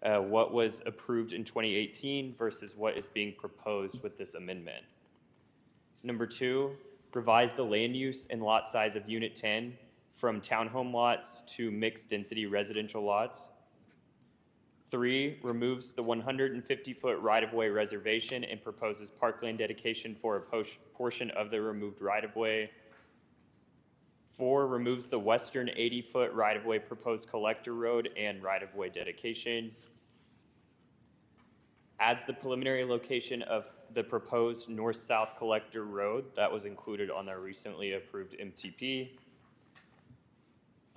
what was approved in 2018 versus what is being proposed with this amendment. Number 2, revise the land use and lot size of Unit 10 from townhome lots to mixed-density residential lots. 3, removes the 150-foot right-of-way reservation and proposes parkland dedication for a portion of the removed right-of-way. 4, removes the western 80-foot right-of-way proposed collector road and right-of-way dedication. Adds the preliminary location of the proposed north-south collector road that was included on the recently approved MTP.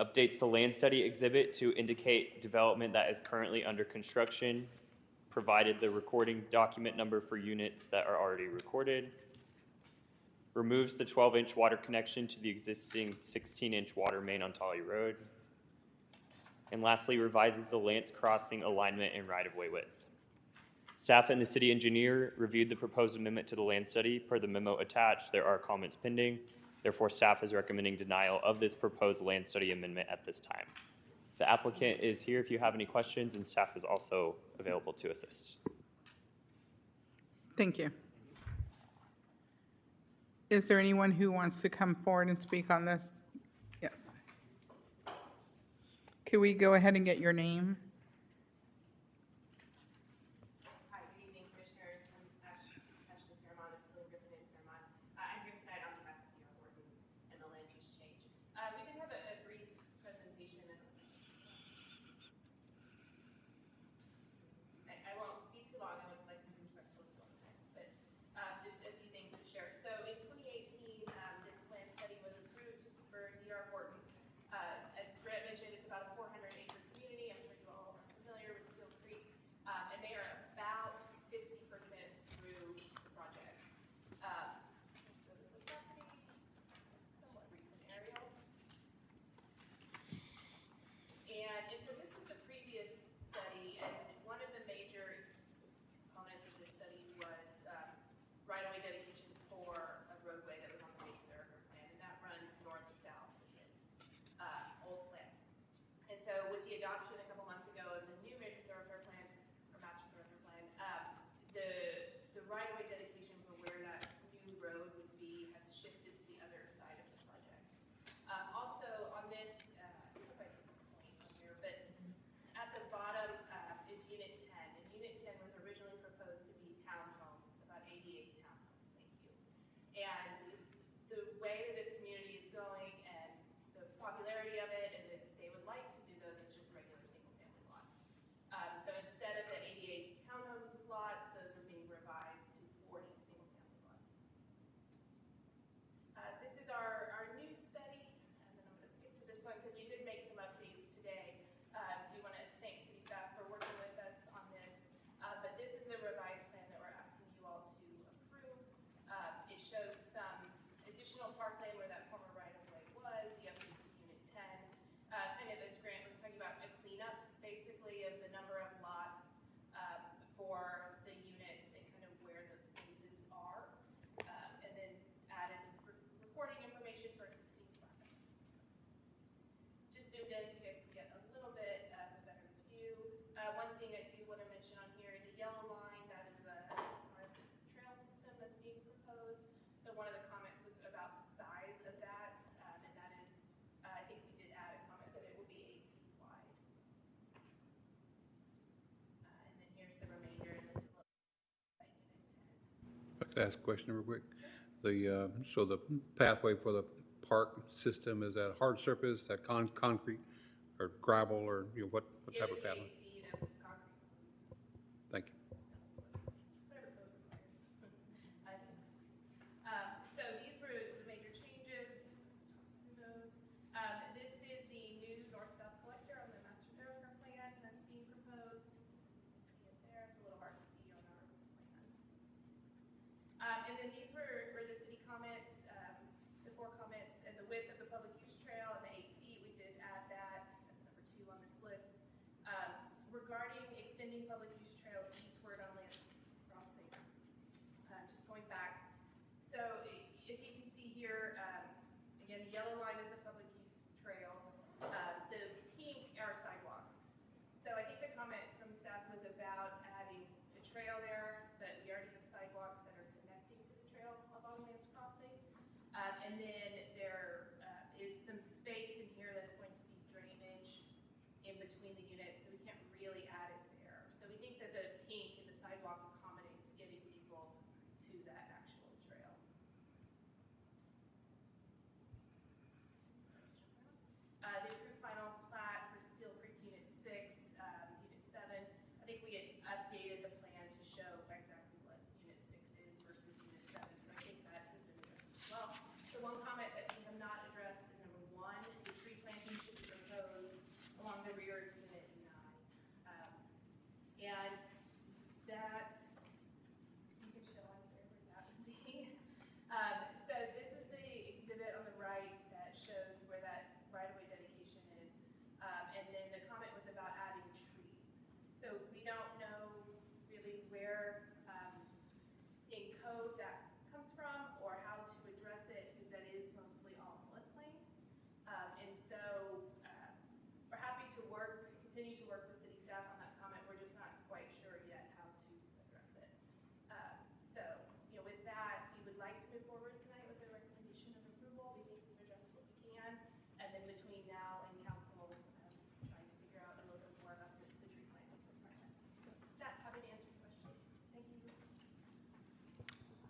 Updates the land study exhibit to indicate development that is currently under construction, provided the recording document number for units that are already recorded. Removes the 12-inch water connection to the existing 16-inch water main on Tully Road. And lastly, revises the Lance Crossing alignment and right-of-way width. Staff and the city engineer reviewed the proposed amendment to the land study. Per the memo attached, there are comments pending. Therefore, staff is recommending denial of this proposed land study amendment at this time. The applicant is here if you have any questions, and staff is also available to assist. Thank you. Is there anyone who wants to come forward and speak on this? Yes. Could we go ahead and get your name? Hi, good evening, Commissioners. I'm Ashley Fairmont of Glen Griffin and Fairmont. I'm here tonight on behalf of D.R. Horton and the land use change. We did have a brief presentation. I won't be too long. I would like to be respectful of your time, but just a few things to share. So in 2018, this land study was approved for D.R. Horton. As Grant mentioned, it's about a 400-acre community. I'm sure you all are familiar with Steel Creek. And they are about 50% through the project. Let's go to the property, somewhat recent aerial. And so this was a previous study, and one of the major components of this study was right-of-way dedication for a roadway that was on the major thoroughfare plan, and that runs north and south in this old plan. And so with the adoption a couple months ago of the new major thoroughfare plan, or master thoroughfare plan, the right-of-way dedication for where that new road would be has shifted to the other side of the project. Also on this, I don't know if I can point on here, but at the bottom is Unit 10, and Unit 10 was originally proposed to be townhomes, about 88 townhomes, thank you. And the way that this community is going and the popularity of it, and that they would like to do those, is just regular single-family lots. So instead of the 88 townhome lots, those are being revised to 40 single-family lots. This is our new study, and then I'm going to skip to this one because we did make some updates today. Do want to thank city staff for working with us on this, but this is the revised plan that we're asking you all to approve. It shows some additional parkland where that former right-of-way was, the updates to Unit 10, kind of as Grant was talking about, a cleanup basically of the number of lots for the units and kind of where those phases are, and then added recording information for existing projects. Just zoomed in so you guys can get a little bit of a better view. One thing I do want to mention on here, the yellow line, that is part of the trail system that's being proposed. So one of the comments was about the size of that, and that is, I think we did add a comment that it will be 8 feet wide. And then here's the remainder in the slope by Unit 10. If I could ask a question real quick. So the pathway for the park system, is that hard surface, that concrete, or gravel, or what type of pathway? 8 feet of concrete. Thank you. Whatever code requires. So these were the major changes. Those. This is the new north-south collector on the master thoroughfare plan that's being proposed. You see it there. It's a little hard to see on our plan. And then these were the city comments, the 4 comments, and the width of the public use trail and the 8 feet. We did add that. That's number 2 on this list. Regarding extending public use trail eastward on land crossing, just going back. So if you can see here, again, the yellow line is the public use trail. The pink are sidewalks. So I think the comment from staff was about adding a trail there, but we already have sidewalks that are connecting to the trail along Lance Crossing. And then there is some space in here that's going to be drainage in between the units, so we can't really add it there. So we think that the pink in the sidewalk accommodates getting people to that actual trail. The approved final plat for Steel Creek Unit 6, Unit 7. I think we had updated the plan to show exactly what Unit 6 is versus Unit 7, so I think that has been addressed as well. So one comment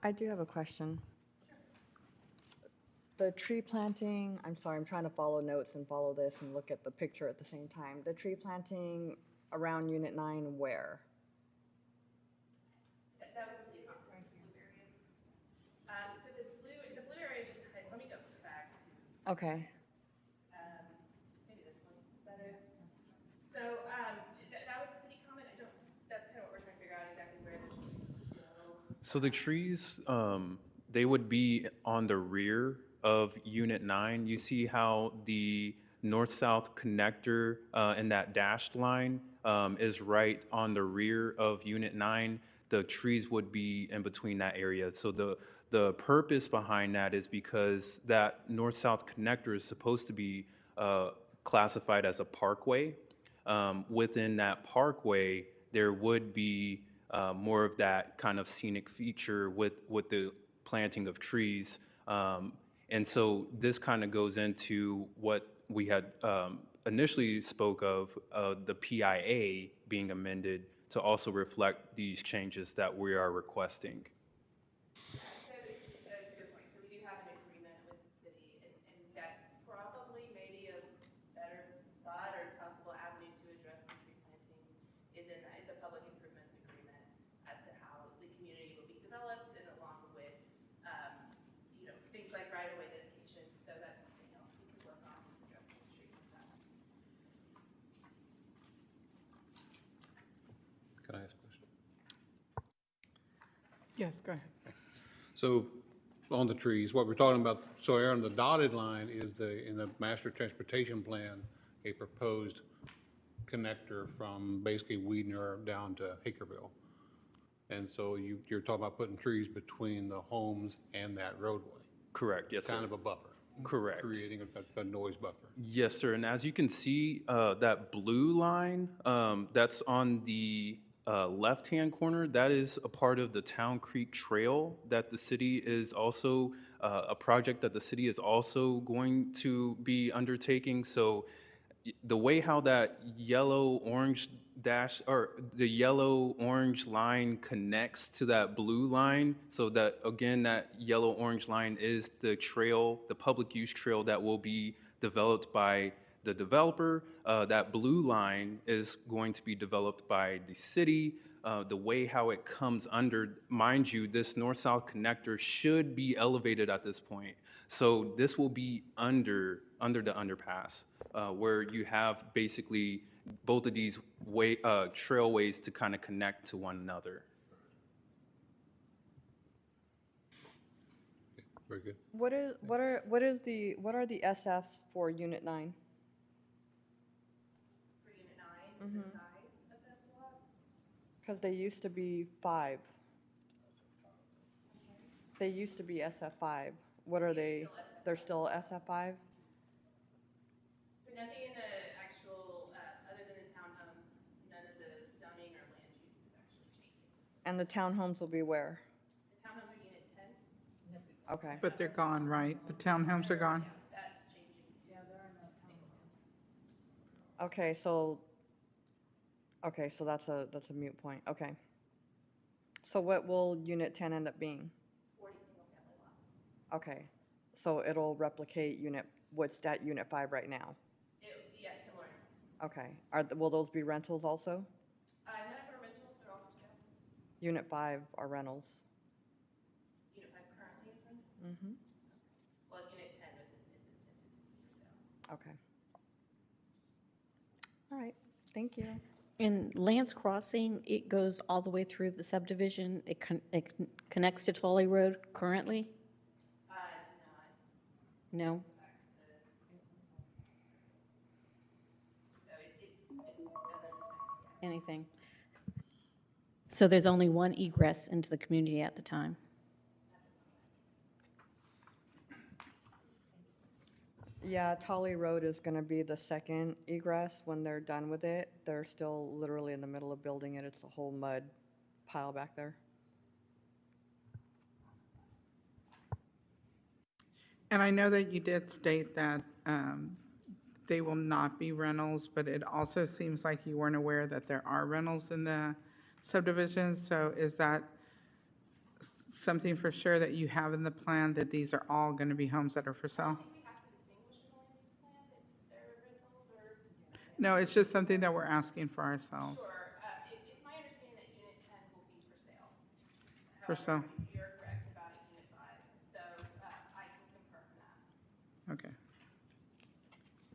I do have a question. The tree planting, I'm sorry, I'm trying to follow notes and follow this and look at the picture at the same time. The tree planting around Unit 9 where? That was a city comment, blue area. So the blue area is just, let me go back to, Okay. maybe this one is better. So, that was a city comment, that's kind of what we're trying to figure out exactly where those trees go. So the trees, they would be on the rear of Unit 9. You see how the north-south connector and that dashed line is right on the rear of Unit 9. The trees would be in between that area. So the purpose behind that is because that north-south connector is supposed to be classified as a parkway. Within that parkway, there would be more of that kind of scenic feature with the planting of trees. And so this kind of goes into what we had initially spoke of, the PIA being amended to also reflect these changes that we are requesting. That's a good point. So we do have an agreement with the city, and that's probably maybe a better thought or possible avenue to address the tree plantings is in that it's a public improvements agreement as to how the community will be developed and along with, things like right-of-way dedication. So that's something else we could work on is addressing the trees. Can I ask a question? Yes, go ahead. So on the trees, what we're talking about, so Aaron, the dotted line is in the master transportation plan, a proposed connector from basically Weedner down to Hickerville. And so you're talking about putting trees between the homes and that roadway. Correct, yes, sir. Kind of a buffer. Correct. Creating a noise buffer. Yes, sir. And as you can see, that blue line that's on the left-hand corner, that is a part of the Town Creek Trail that the city is also, a project that the city is also going to be undertaking. So the way how that yellow-orange dash, or the yellow-orange line connects to that blue line, so that, again, that yellow-orange line is the trail, the public use trail that will be developed by the developer. That blue line is going to be developed by the city. The way how it comes under, mind you, this north-south connector should be elevated at this point. So this will be under the underpass, where you have basically both of these trailways to kind of connect to one another. Very good. What are the SF for Unit 9? For Unit 9, the size of those lots. Because they used to be 5. They used to be SF5. What are they? They're still SF5? So nothing in the actual, other than the townhomes, none of the zoning or land use is actually changing. And the townhomes will be where? The townhomes are Unit 10, Okay. But they're gone, right? The townhomes are gone? that's changing to single homes. Okay, so that's a moot point. Okay. So what will Unit 10 end up being? 40 single-family lots. Okay. So it'll replicate what's that Unit 5 right now? Yes, similar in size. Okay. Will those be rentals also? None of our rentals, they're all for sale. Unit 5 are rentals. Unit 5 currently is rental? Mm-hmm. Well, Unit 10 is intended to be for sale. Okay. All right. Thank you. In Lance Crossing, it goes all the way through the subdivision. It connects to Tolley Road currently? No, No? back to the, so it doesn't connect yet. Anything? So there's only one egress into the community at the time? Yeah, Tolley Road is going to be the second egress when they're done with it. They're still literally in the middle of building it. It's a whole mud pile back there. And I know that you did state that they will not be rentals, but it also seems like you weren't aware that there are rentals in the subdivisions. So is that something for sure that you have in the plan that these are all going to be homes that are for sale? We have to distinguish in the land use plan if they're rentals or. No, it's just something that we're asking for ourselves. Sure, it's my understanding that unit 10 will be for sale. For sale. However, you're correct about unit 5, so I can confirm that. Okay.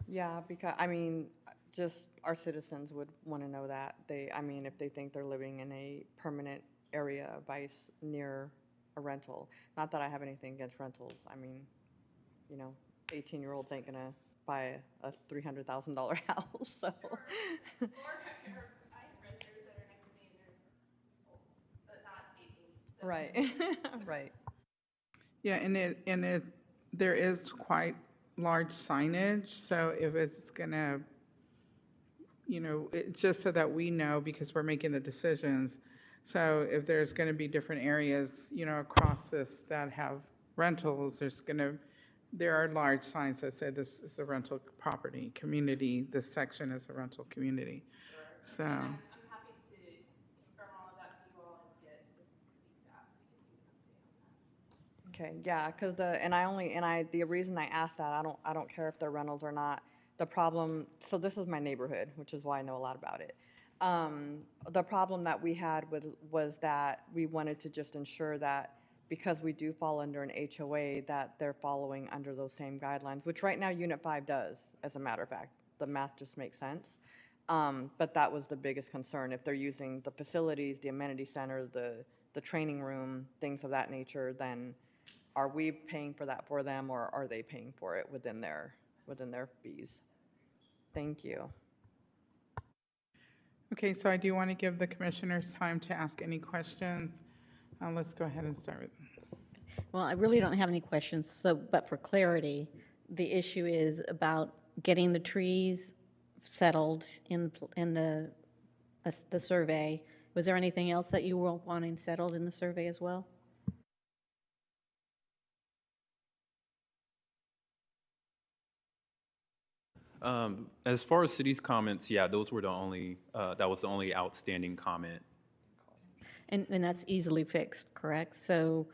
Yeah, because, I mean, just our citizens would want to know that. I mean, if they think they're living in a permanent area vice near a rental. Not that I have anything against rentals. I mean, 18-year-olds ain't gonna buy a $300,000 house, so. Or I have renters that are next to me and they're old, but not 18. So. Right, right. Yeah, and there is quite large signage, so if it's gonna, it's just so that we know because we're making the decisions. So if there's gonna be different areas, across this that have rentals, there are large signs that say this is a rental property community, this section is a rental community. Sure. So. I'm happy to confirm all of that for you all and get with city staff to give you an update on that. Okay, yeah, because the reason I asked that, I don't care if they're rentals or not. The problem, so this is my neighborhood, which is why I know a lot about it. The problem that we had was that we wanted to just ensure that because we do fall under an HOA, that they're following under those same guidelines, which right now Unit 5 does, as a matter of fact. The math just makes sense. But that was the biggest concern. If they're using the facilities, the amenity center, the training room, things of that nature, then are we paying for that for them, or are they paying for it within their fees? Thank you. Okay, so I do want to give the commissioners time to ask any questions. Let's go ahead and start with. Well, I really don't have any questions, but for clarity, the issue is about getting the trees settled in the survey. Was there anything else that you were wanting settled in the survey as well? As far as city's comments, yeah, those were that was the only outstanding comment. And that's easily fixed, correct? So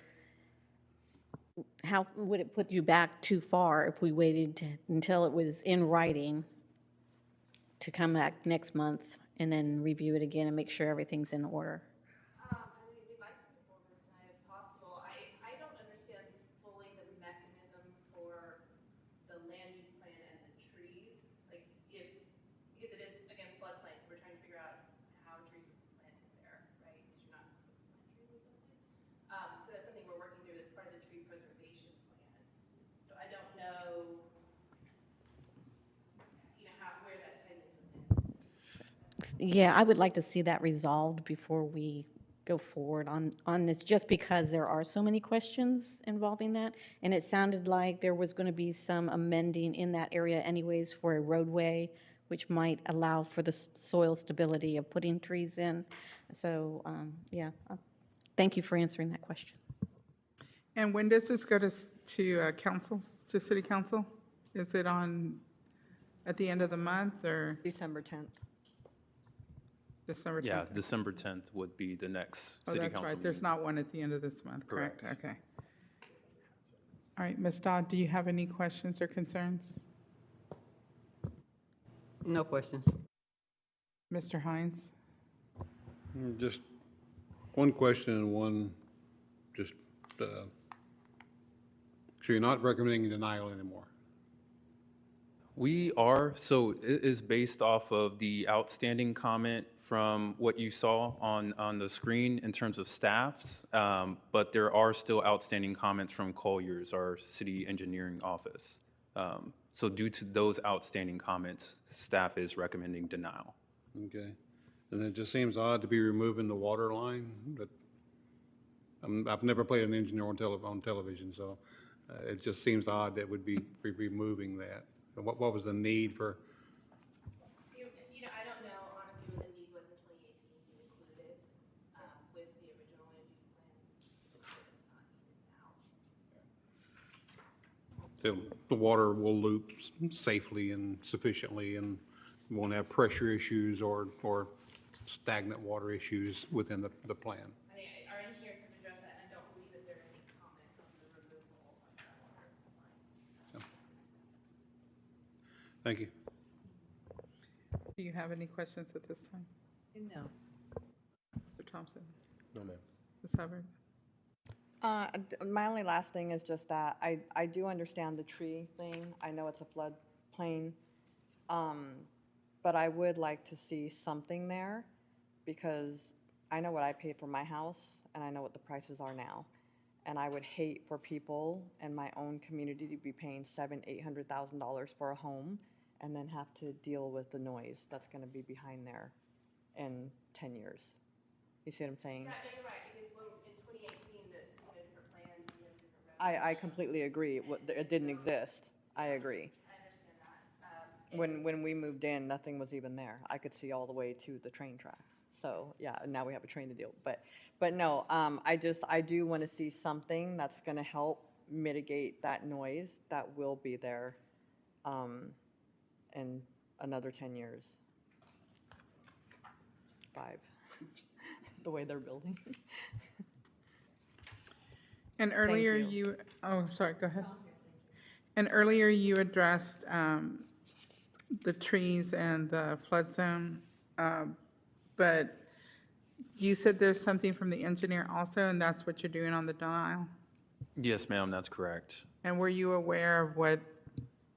how would it put you back too far if we waited until it was in writing to come back next month and then review it again and make sure everything's in order? We'd like to move forward tonight if possible. I don't understand fully the mechanism for the land use plan and the trees. Like because it is, again, floodplain, so we're trying to figure out how trees would be planted there, right? Because you're not supposed to plant trees in floodplain. So that's something we're working through as part of the tree preservation plan. So I don't know, where that ties into things. Yeah, I would like to see that resolved before we go forward on this, just because there are so many questions involving that. And it sounded like there was going to be some amending in that area anyways for a roadway, which might allow for the soil stability of putting trees in. So, yeah, thank you for answering that question. And when does this go to council, to city council? Is it at the end of the month or December 10th. December 10th? Yeah, December 10th would be the next Oh, city that's council right. There's meeting. not one at the end of this month, correct? Correct. Okay. All right, Ms. Dodd, do you have any questions or concerns? No questions. Mr. Hines? Just one question and one, just, so you're not recommending denial anymore? We are, so it is based off of the outstanding comment from what you saw on the screen in terms of staffs, but there are still outstanding comments from Colliers, our city engineering office. So due to those outstanding comments, staff is recommending denial. Okay. And it just seems odd to be removing the water line, but I've never played an engineer on television, so it just seems odd that would be removing that. What was the need for? I don't know, honestly, what the need was in 2018 to include it with the original land use plan. It's not needed now. The water will loop safely and sufficiently and won't have pressure issues or stagnant water issues within the plan. I think our engineers have addressed that, and I don't believe that Thank you. Do you have any questions at this time? No. Mr. Thompson? No, ma'am. Ms. Hubbard? My only last thing is just that I do understand the tree thing. I know it's a floodplain. But I would like to see something there because I know what I paid for my house and I know what the prices are now. And I would hate for people in my own community to be paying $700,000-800,000 for a home and then have to deal with the noise that's gonna be behind there in 10 years. You see what I'm saying? Yeah, no, you're right, because when, in 2018, some of the different plans, we had different revenue. I completely agree. It didn't exist. I agree. I understand that. When we moved in, nothing was even there. I could see all the way to the train tracks. So, yeah, and now we have a train to deal. But no, I do want to see something that's going to help mitigate that noise that will be there in another 10 years. 5, the way they're building. And earlier you. oh, sorry, go ahead. And earlier you addressed the trees and the flood zone, but you said there's something from the engineer also, and that's what you're doing on the denial? Yes, ma'am, that's correct. And were you aware of what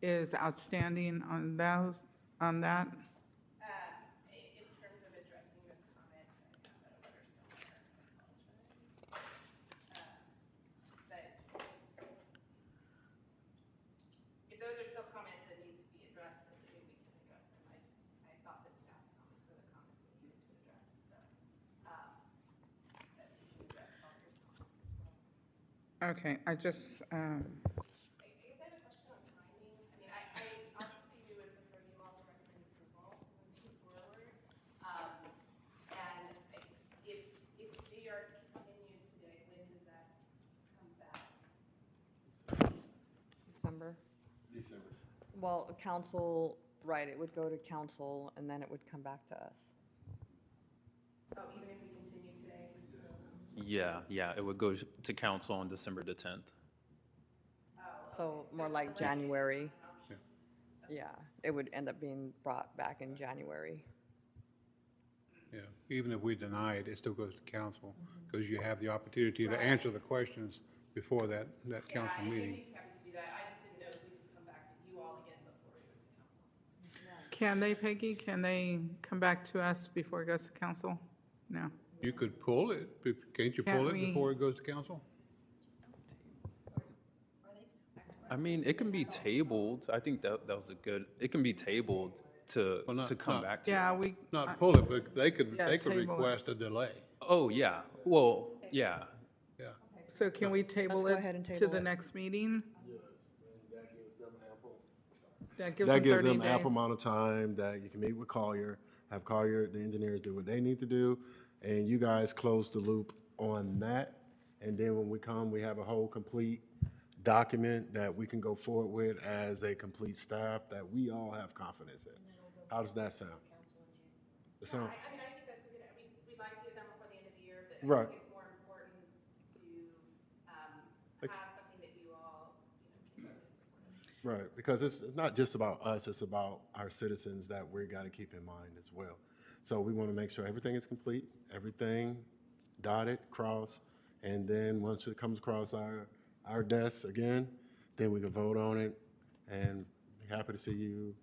is outstanding on those, on that? In terms of addressing those comments, I have that a letter somewhere, I apologize. But if those are still comments that need to be addressed, then maybe we can address them. I thought that staff's comments were the comments we needed to address, so, that we can address Parker's comments as well. Okay, I just, I guess I have a question on timing. I mean, I obviously we would prefer you all to recommend approval moving forward. And if they are continued today, when does that come back? December. December. Well, council, right, it would go to council and then it would come back to us. Oh, even if we continue today? Yeah, it would go to council on December the 10th. So more like January. Yeah, it would end up being brought back in January. Yeah, even if we deny it, it still goes to council, because you have the opportunity to answer the questions before that council Yeah, meeting. I'd be happy to do that. I just didn't know if we could come back to you all again before we went to council. can they, Peggy, can they come back to us before it goes to council? No. You could pull it, can't you pull it before it goes to council? I mean, it can be tabled. I think that was a good, it can be tabled to Well, not- come not- back to. Yeah, we, Not pull it, but they could Yeah, table it. request a delay. Oh, yeah, well, yeah. Yeah. so can we table Let's go ahead and it to table the it. next meeting? Yes, and that gives them ample. That gives That them gives 30 them days? ample amount of time that you can meet with Collier, have Collier, the engineers do what they need to do, and you guys close the loop on that. And then when we come, we have a whole complete document that we can go forward with as a complete staff that we all have confidence in. How does that sound? It sound, I mean, I think that's a good, we'd like to get it done before the end of the year, but I Right. think it's more important to have something that you all, can vote in support of. right, because it's not just about us, it's about our citizens that we got to keep in mind as well. So we want to make sure everything is complete, everything dotted, crossed, and then once it comes across our desks again, then we can vote on it, and be happy to see you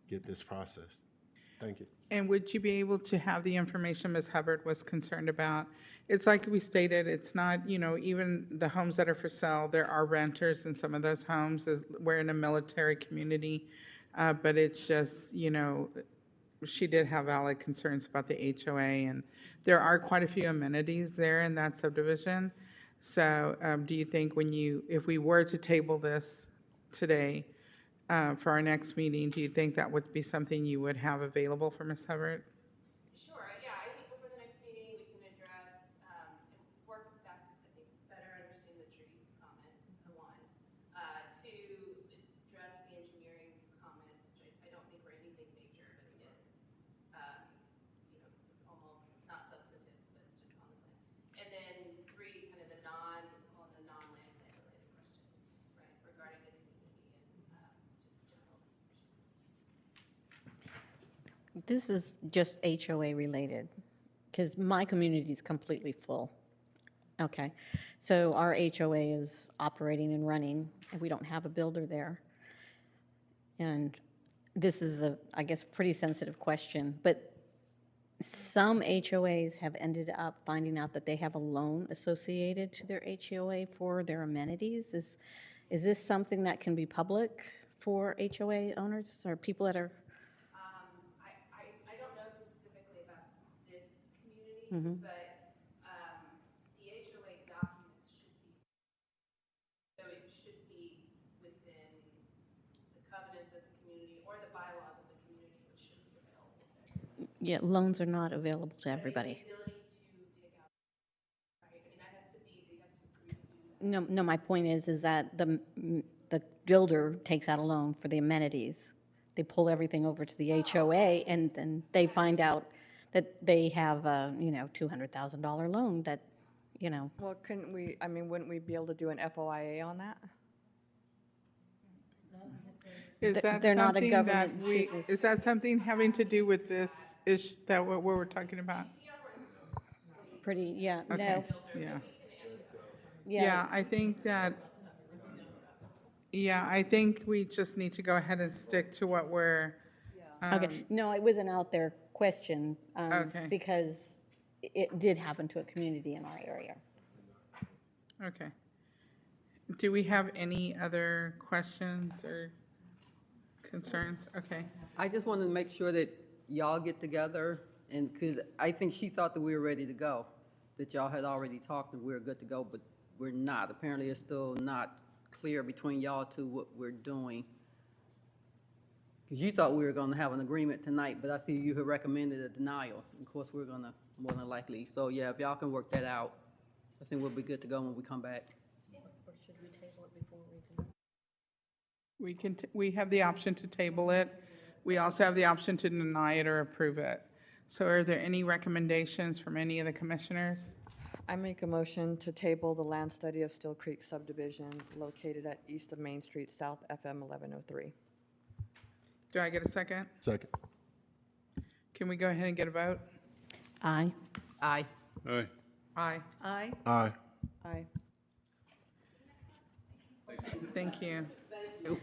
get this processed. Thank you. And would you be able to have the information Ms. Hubbard was concerned about? It's like we stated, it's not, even the homes that are for sale, there are renters in some of those homes. We're in a military community, but it's just, she did have valid concerns about the HOA, and there are quite a few amenities there in that subdivision. So do you think if we were to table this today for our next meeting, do you think that would be something you would have available for Ms. Hubbard? Sure, yeah, I think before the next meeting, we can address, and work with staff to, I think, better understand the tree comment, one. Two, address the engineering comments, which I don't think were anything major, but again, almost not substantive, but just on the plan. And then three, kind of the non-land plan related questions, right, regarding the community and just general issues. This is just HOA related, because my community is completely full. Okay, so our HOA is operating and running, and we don't have a builder there. And this is a, I guess, pretty sensitive question, but some HOAs have ended up finding out that they have a loan associated to their HOA for their amenities. Is this something that can be public for HOA owners or people that are? I don't know specifically about this community, but the HOA documents should be, so it should be within the covenants of the community or the bylaws of the community, which should be available to everyone. Yeah, loans are not available to everybody. The ability to take out, right? I mean, that has to be, you have to agree to do that. No, my point is that the builder takes out a loan for the amenities. They pull everything over to the HOA, and then they find out that they have a, $200,000 loan that, Well, couldn't we, I mean, wouldn't we be able to do an FOIA on that? Is that They're not a something that government business. is that something having to do with this issue that what we're talking about? pretty, yeah, Okay, no. yeah. Yeah, Yeah, I think that, yeah, I think we just need to go ahead and stick to what we're, okay. No, it was an out there question. Okay. Because it did happen to a community in our area. okay. Do we have any other questions or concerns? Okay, I just wanted to make sure that y'all get together, and, because I think she thought that we were ready to go, that y'all had already talked and we were good to go, but we're not. Apparently, it's still not clear between y'all two what we're doing. Because you thought we were going to have an agreement tonight, but I see you had recommended a denial. Of course, we're going to, more than likely. So, yeah, if y'all can work that out, I think we'll be good to go when we come back. Or should we table it before we do? we have the option to table it. We also have the option to deny it or approve it. So are there any recommendations from any of the commissioners? I make a motion to table the land study of Still Creek subdivision located at east of Main Street, South FM 1103. Do I get a second? Second. Can we go ahead and get a vote? Aye. Aye. Aye. Aye. Aye. Aye. Aye. Thank you. And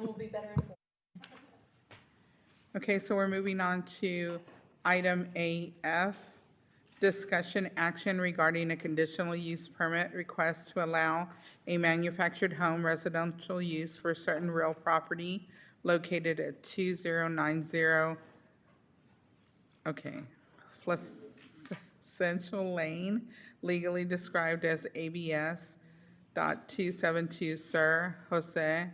we'll be better informed. Okay, so we're moving on to item AF, discussion action regarding a conditional use permit request to allow a manufactured home residential use for certain real property located at 2090, Flacential Lane, legally described as ABS .272 Sir Jose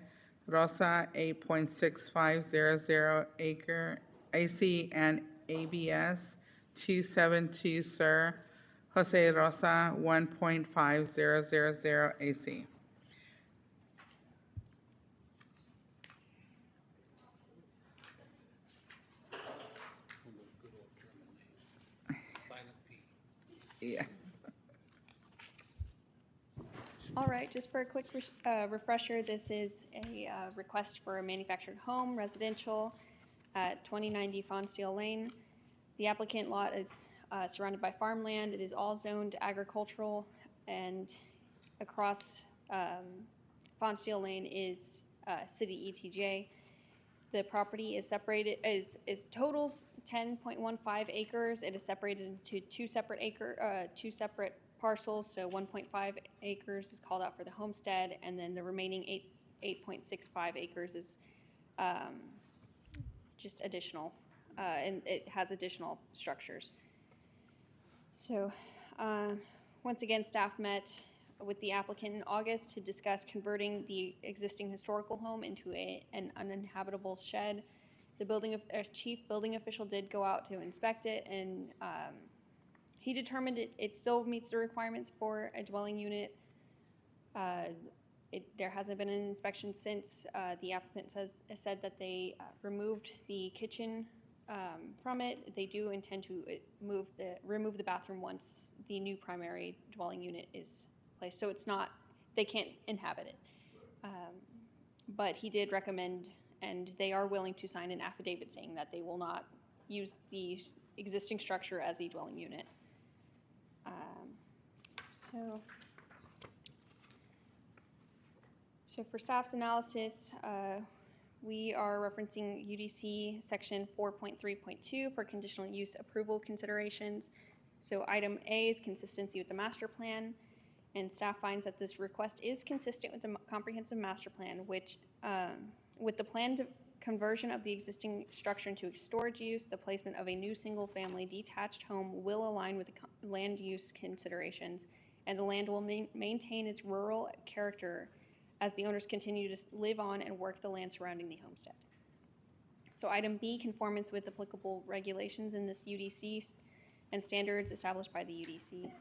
Rosa 8.6500 acre AC and ABS 272 Sir Jose Rosa 1.5000 AC. Yeah. All right, just for a quick refresher, this is a request for a manufactured home residential at 2090 Fonsdale Lane. The applicant lot is surrounded by farmland. It is all zoned agricultural, and across Fonsdale Lane is city ETJ. The property is separated, totals 10.15 acres. It is separated into two separate parcels, so 1.5 acres is called out for the homestead, and then the remaining 8.65 acres is just additional, and it has additional structures. So, once again, staff met with the applicant in August to discuss converting the existing historical home into an uninhabitable shed. The chief building official did go out to inspect it, and he determined it still meets the requirements for a dwelling unit. There hasn't been an inspection since. The applicant said that they removed the kitchen from it. They do intend to remove the bathroom once the new primary dwelling unit is placed. So they can't inhabit it. But he did recommend, and they are willing to sign an affidavit saying that they will not use the existing structure as a dwelling unit. So for staff's analysis, we are referencing UDC section 4.3.2 for conditional use approval considerations. So item A is consistency with the master plan, and staff finds that this request is consistent with the comprehensive master plan, which with the planned conversion of the existing structure into a storage use, the placement of a new single-family detached home will align with the land use considerations, and the land will maintain its rural character as the owners continue to live on and work the land surrounding the homestead. So item B, conformance with applicable regulations in this UDC and standards established by the UDC.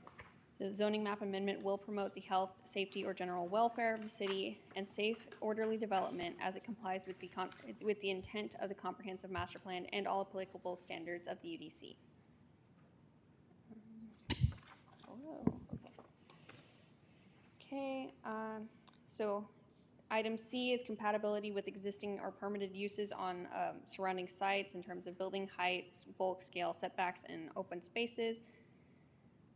The zoning map amendment will promote the health, safety, or general welfare of the city and safe, orderly development as it complies with the intent of the comprehensive master plan and all applicable standards of the UDC. Okay. So item C is compatibility with existing or permitted uses on surrounding sites in terms of building heights, bulk scale, setbacks, and open spaces.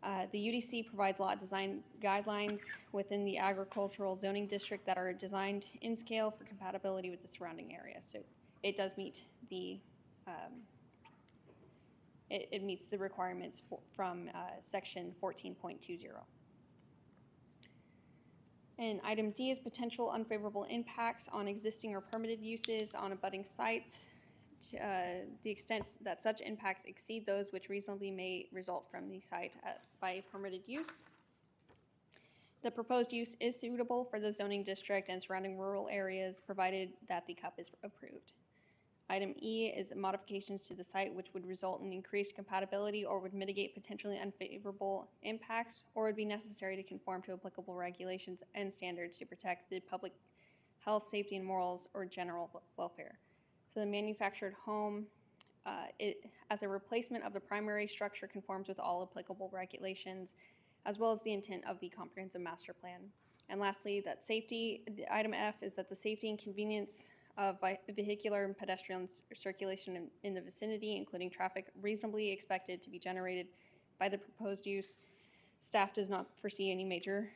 The UDC provides lot design guidelines within the agricultural zoning district that are designed in scale for compatibility with the surrounding area. So it does meet the it meets the requirements from section 14.20. And item D is potential unfavorable impacts on existing or permitted uses on abutting sites to the extent that such impacts exceed those which reasonably may result from the site by permitted use. The proposed use is suitable for the zoning district and surrounding rural areas, provided that the CUP is approved. Item E is modifications to the site which would result in increased compatibility or would mitigate potentially unfavorable impacts or would be necessary to conform to applicable regulations and standards to protect the public health, safety, and morals or general welfare. So the manufactured home, as a replacement of the primary structure, conforms with all applicable regulations as well as the intent of the comprehensive master plan. And lastly, that safety, item F is that the safety and convenience of vehicular and pedestrian circulation in the vicinity, including traffic reasonably expected to be generated by the proposed use. Staff does not foresee any major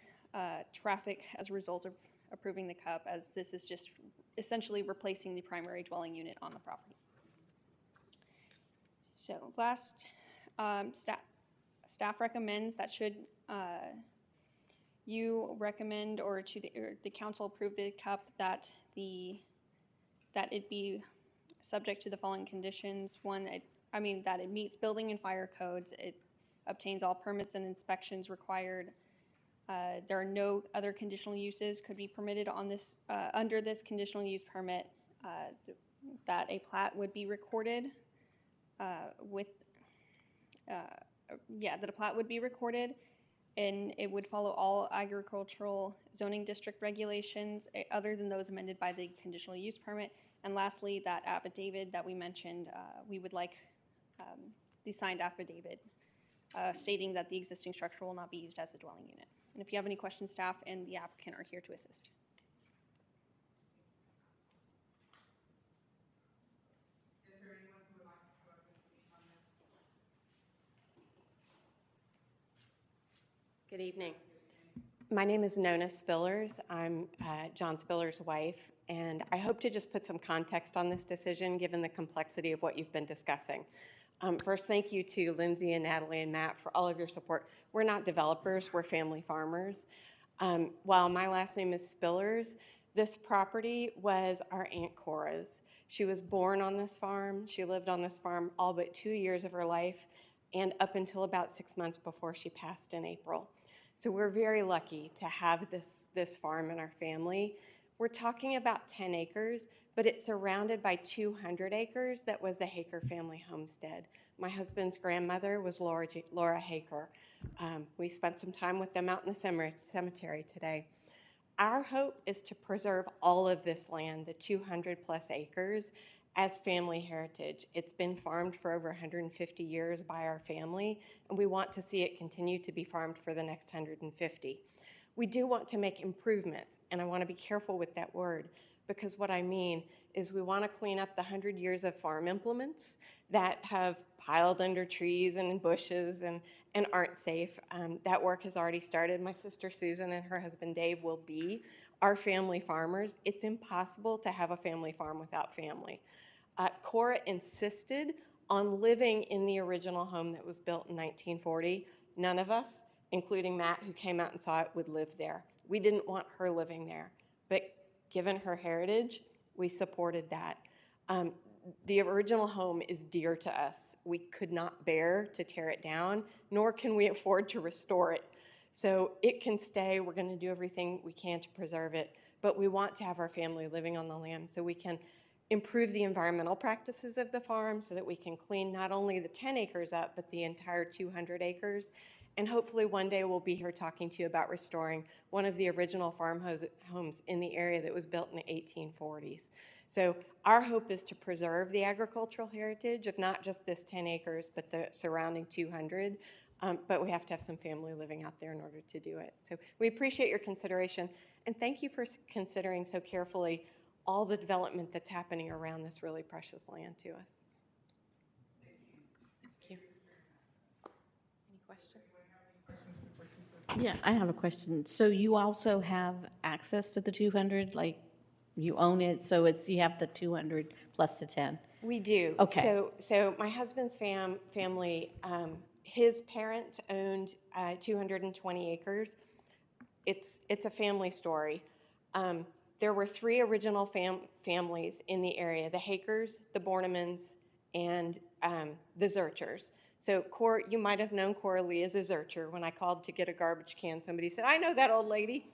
traffic as a result of approving the CUP, as this is just essentially replacing the primary dwelling unit on the property. So last, staff recommends that should you recommend or the council approve the CUP, that it be subject to the following conditions. One, that it meets building and fire codes, it obtains all permits and inspections required. There are no other conditional uses could be permitted on this under this conditional use permit. That a plat would be recorded that a plat would be recorded, and it would follow all agricultural zoning district regulations other than those amended by the conditional use permit. And lastly, that affidavit that we mentioned, we would like the signed affidavit stating that the existing structure will not be used as a dwelling unit. And if you have any questions, staff and the applicant are here to assist. Is there anyone who would like to come up and speak on this? Good evening. My name is Nona Spillers. I'm John Spillers' wife, and I hope to just put some context on this decision given the complexity of what you've been discussing. First, thank you to Lindsay and Natalie and Matt for all of your support. We're not developers, we're family farmers. While my last name is Spillers, this property was our Aunt Cora's. She was born on this farm. She lived on this farm all but 2 years of her life and up until about 6 months before she passed in April. So we're very lucky to have this farm in our family. We're talking about 10 acres, but it's surrounded by 200 acres that was the Haker family homestead. My husband's grandmother was Laura Haker. We spent some time with them out in the cemetery today. Our hope is to preserve all of this land, the 200 plus acres, as family heritage. It's been farmed for over 150 years by our family, and we want to see it continue to be farmed for the next 150. We do want to make improvements, and I want to be careful with that word. because what I mean is we want to clean up the 100 years of farm implements that have piled under trees and in bushes and aren't safe. That work has already started. My sister Susan and her husband Dave will be our family farmers. It's impossible to have a family farm without family. Cora insisted on living in the original home that was built in 1940. None of us, including Matt, who came out and saw it, would live there. We didn't want her living there, but given her heritage, we supported that. The original home is dear to us. We could not bear to tear it down, nor can we afford to restore it. So it can stay. We're going to do everything we can to preserve it, but we want to have our family living on the land so we can improve the environmental practices of the farm so that we can clean not only the 10 acres up, but the entire 200 acres. And hopefully one day we'll be here talking to you about restoring one of the original farm homes in the area that was built in the 1840s. So our hope is to preserve the agricultural heritage of not just this 10 acres, but the surrounding 200. But we have to have some family living out there in order to do it. So we appreciate your consideration, and thank you for considering so carefully all the development that's happening around this really precious land to us. Thank you. Any questions? Yeah, I have a question. So you also have access to the 200, like you own it, so you have the 200 plus the 10? We do. Okay. So my husband's family, his parents owned 220 acres. It's a family story. There were 3 original families in the area: the Hakers, the Bornemans, and the Zurchers. So you might have known Coralie as a Zurcher. When I called to get a garbage can, somebody said, "I know that old lady."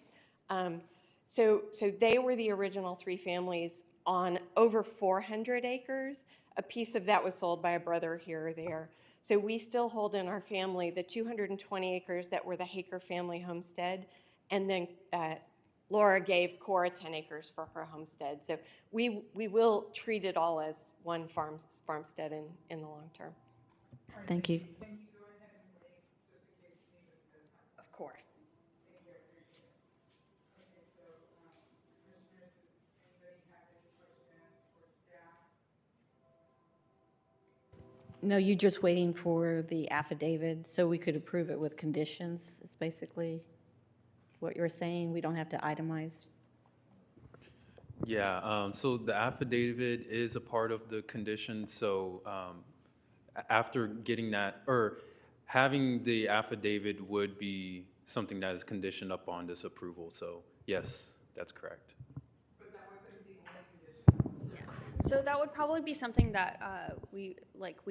So they were the original 3 families on over 400 acres. A piece of that was sold by a brother here or there. So we still hold in our family the 220 acres that were the Haker family homestead, and then Laura gave Cora 10 acres for her homestead. So we will treat it all as one farmstead in the long term. Thank you. Of course. No, you're just waiting for the affidavit, so we could approve it with conditions, is basically what you're saying. We don't have to itemize. Yeah, so the affidavit is a part of the condition, so after getting that, or having the affidavit would be something that is conditioned upon this approval, so yes, that's correct. So that would probably be something that we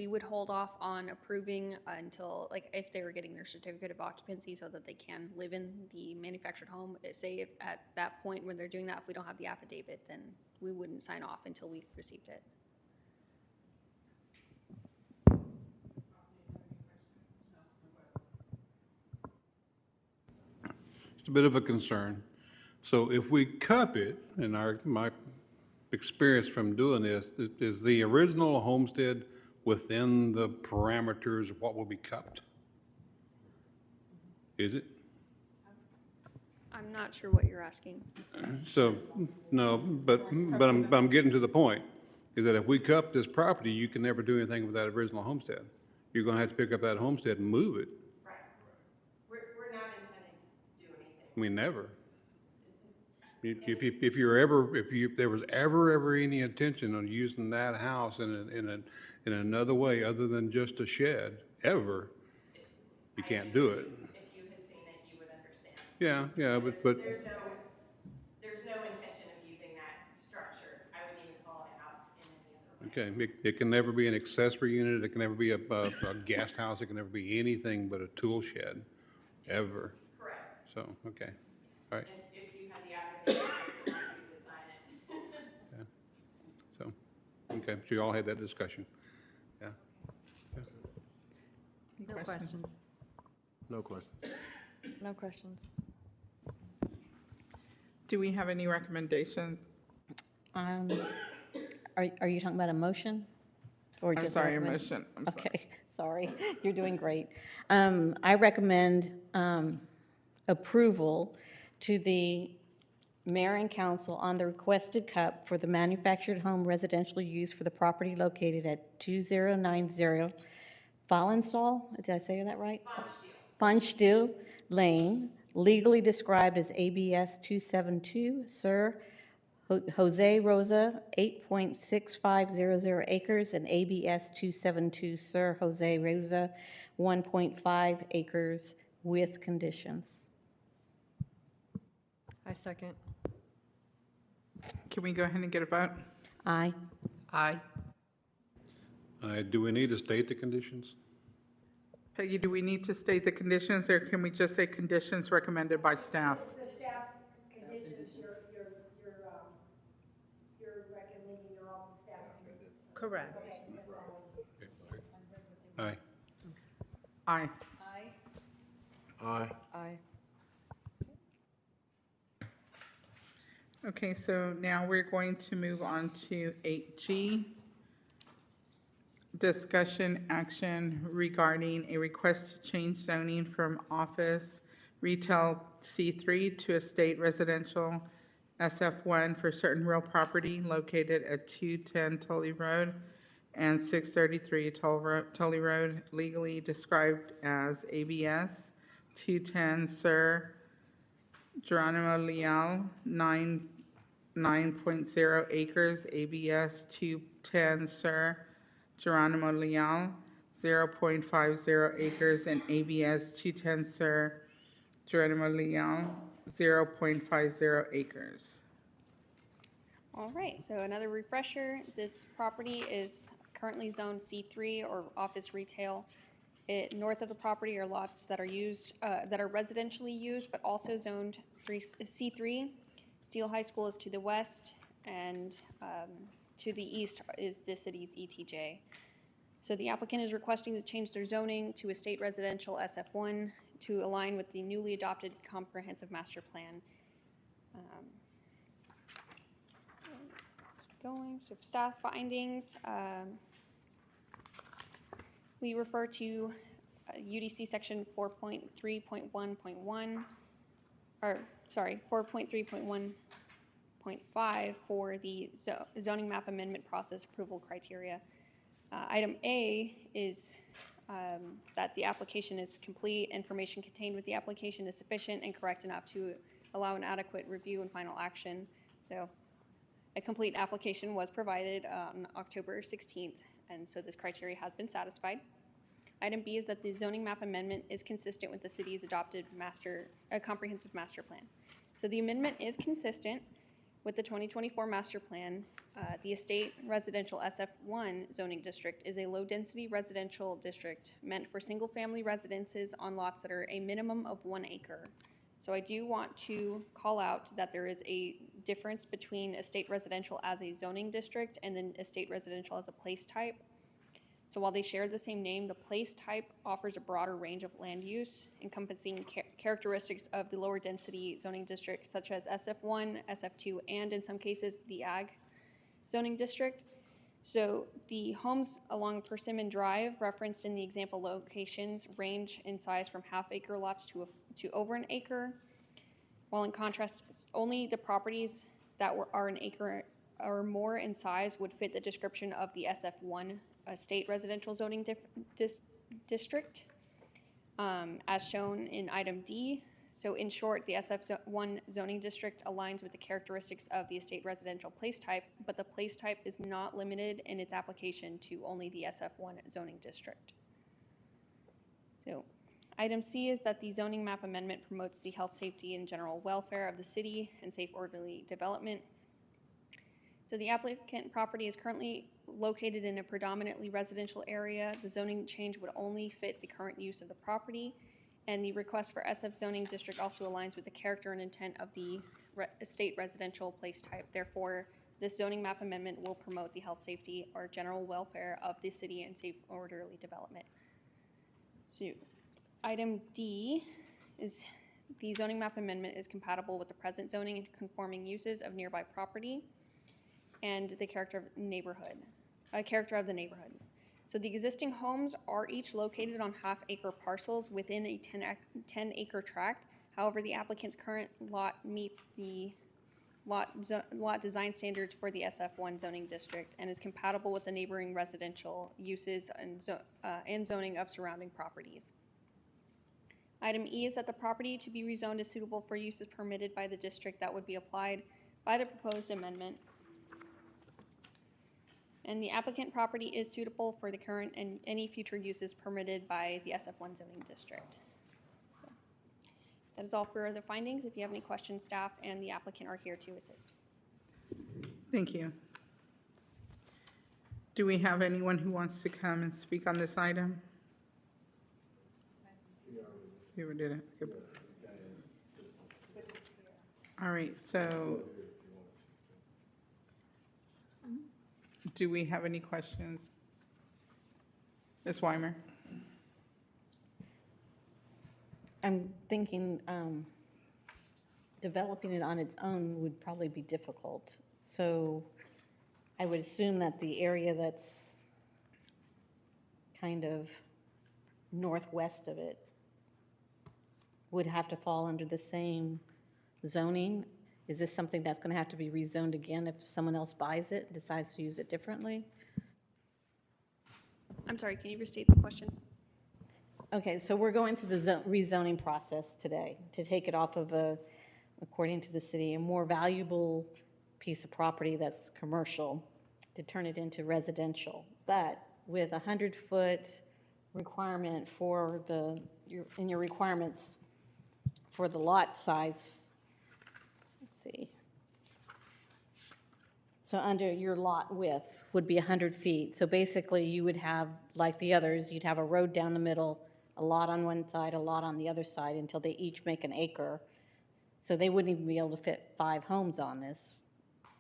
would hold off on approving until, if they were getting their certificate of occupancy so that they can live in the manufactured home. Say if at that point when they're doing that, if we don't have the affidavit, then we wouldn't sign off until we received it. It's a bit of a concern. So if we cup it, and my experience from doing this, is the original homestead within the parameters of what will be cupped? Is it? I'm not sure what you're asking. So, no, but I'm getting to the point, is that if we cup this property, you can never do anything with that original homestead. You're gonna have to pick up that homestead and move it. Right. We're not intending to do anything. I mean, never. If there was ever any intention on using that house in another way other than just a shed, ever, you can't do it. If you had seen it, you would understand. Yeah, but There's no intention of using that structure. I wouldn't even call it a house in any other way. okay, it can never be an accessory unit. It can never be a guest house. It can never be anything but a tool shed, ever. Correct. So, okay, all right. And if you had the affidavit, you would sign it. So, okay, so you all had that discussion. Yeah. No questions. No questions. No questions. Do we have any recommendations? Are you talking about a motion? Or I'm just sorry, a recommend- motion. I'm sorry. Okay, sorry. You're doing great. I recommend approval to the mayor and council on the requested cup for the manufactured home residential use for the property located at 2090 Fallenstall, did I say that right? Funstiel Lane, legally described as ABS 272, Sir Jose Rosa, 8.6500 acres, and ABS 272, Sir Jose Rosa, 1.5 acres, with conditions. I second. Can we go ahead and get a vote? Aye. Aye. Do we need to state the conditions? Peggy, do we need to state the conditions, or can we just say conditions recommended by staff? The staff conditions, you're recommending all the staff. Correct. Okay, that's all. Aye. Aye. Aye. Aye. Aye. Okay, so now we're going to move on to 8G. Discussion action regarding a request to change zoning from office retail C3 to estate residential SF1 for certain real property located at 210 Tully Road and 633 Tully Road, legally described as ABS 210 Sir Geronimo Leal, 9.0 acres, ABS 210 Sir Geronimo Leal, 0.50 acres, and ABS 210 Sir Geronimo Leal, 0.50 acres. All right, so another refresher, this property is currently zoned C3 or office retail. North of the property are lots that are used, that are residentially used, but also zoned C3. Steele High School is to the west, and to the east is the city's ETJ. So the applicant is requesting to change their zoning to estate residential SF1 to align with the newly adopted comprehensive master plan. So staff findings, we refer to UDC section 4.3.1.1, or sorry, 4.3.1.5 for the zoning map amendment process approval criteria. Item A is that the application is complete, information contained with the application is sufficient and correct enough to allow an adequate review and final action. So a complete application was provided on October 16th, and so this criteria has been satisfied. Item B is that the zoning map amendment is consistent with the city's adopted comprehensive master plan. So the amendment is consistent with the 2024 master plan. The estate residential SF1 zoning district is a low-density residential district meant for single-family residences on lots that are a minimum of 1 acre. So I do want to call out that there is a difference between estate residential as a zoning district and then estate residential as a place type. So while they share the same name, the place type offers a broader range of land use, encompassing characteristics of the lower density zoning districts such as SF1, SF2, and in some cases, the Ag zoning district. So the homes along Persimmon Drive referenced in the example locations range in size from half-acre lots to over an acre, while in contrast, only the properties that are an acre or more in size would fit the description of the SF1 state residential zoning district, as shown in item D. So in short, the SF1 zoning district aligns with the characteristics of the estate residential place type, but the place type is not limited in its application to only the SF1 zoning district. So item C is that the zoning map amendment promotes the health, safety, and general welfare of the city and safe, orderly development. So the applicant property is currently located in a predominantly residential area. The zoning change would only fit the current use of the property, and the request for SF zoning district also aligns with the character and intent of the estate residential place type. Therefore, this zoning map amendment will promote the health, safety, or general welfare of the city and safe, orderly development. So item D is the zoning map amendment is compatible with the present zoning and conforming uses of nearby property and the character of the neighborhood. So the existing homes are each located on half-acre parcels within a 10-acre tract. However, the applicant's current lot meets the lot design standards for the SF1 zoning district and is compatible with the neighboring residential uses and zoning of surrounding properties. Item E is that the property to be rezoned is suitable for uses permitted by the district that would be applied by the proposed amendment. And the applicant property is suitable for the current and any future uses permitted by the SF1 zoning district. That is all for the findings. If you have any questions, staff and the applicant are here to assist. Thank you. Do we have anyone who wants to come and speak on this item? You already did it. Good. All right, so do we have any questions? Ms. Weimer? I'm thinking developing it on its own would probably be difficult. So I would assume that the area that's kind of northwest of it would have to fall under the same zoning. Is this something that's going to have to be rezoned again if someone else buys it, decides to use it differently? I'm sorry, can you restate the question? Okay, so we're going through the rezoning process today to take it off of according to the city, a more valuable piece of property that's commercial to turn it into residential. But with a 100-foot requirement for in your requirements for the lot size, let's see. So under your lot width would be 100 feet. So basically you would have, like the others, you'd have a road down the middle, a lot on one side, a lot on the other side until they each make an acre. So they wouldn't even be able to fit 5 homes on this,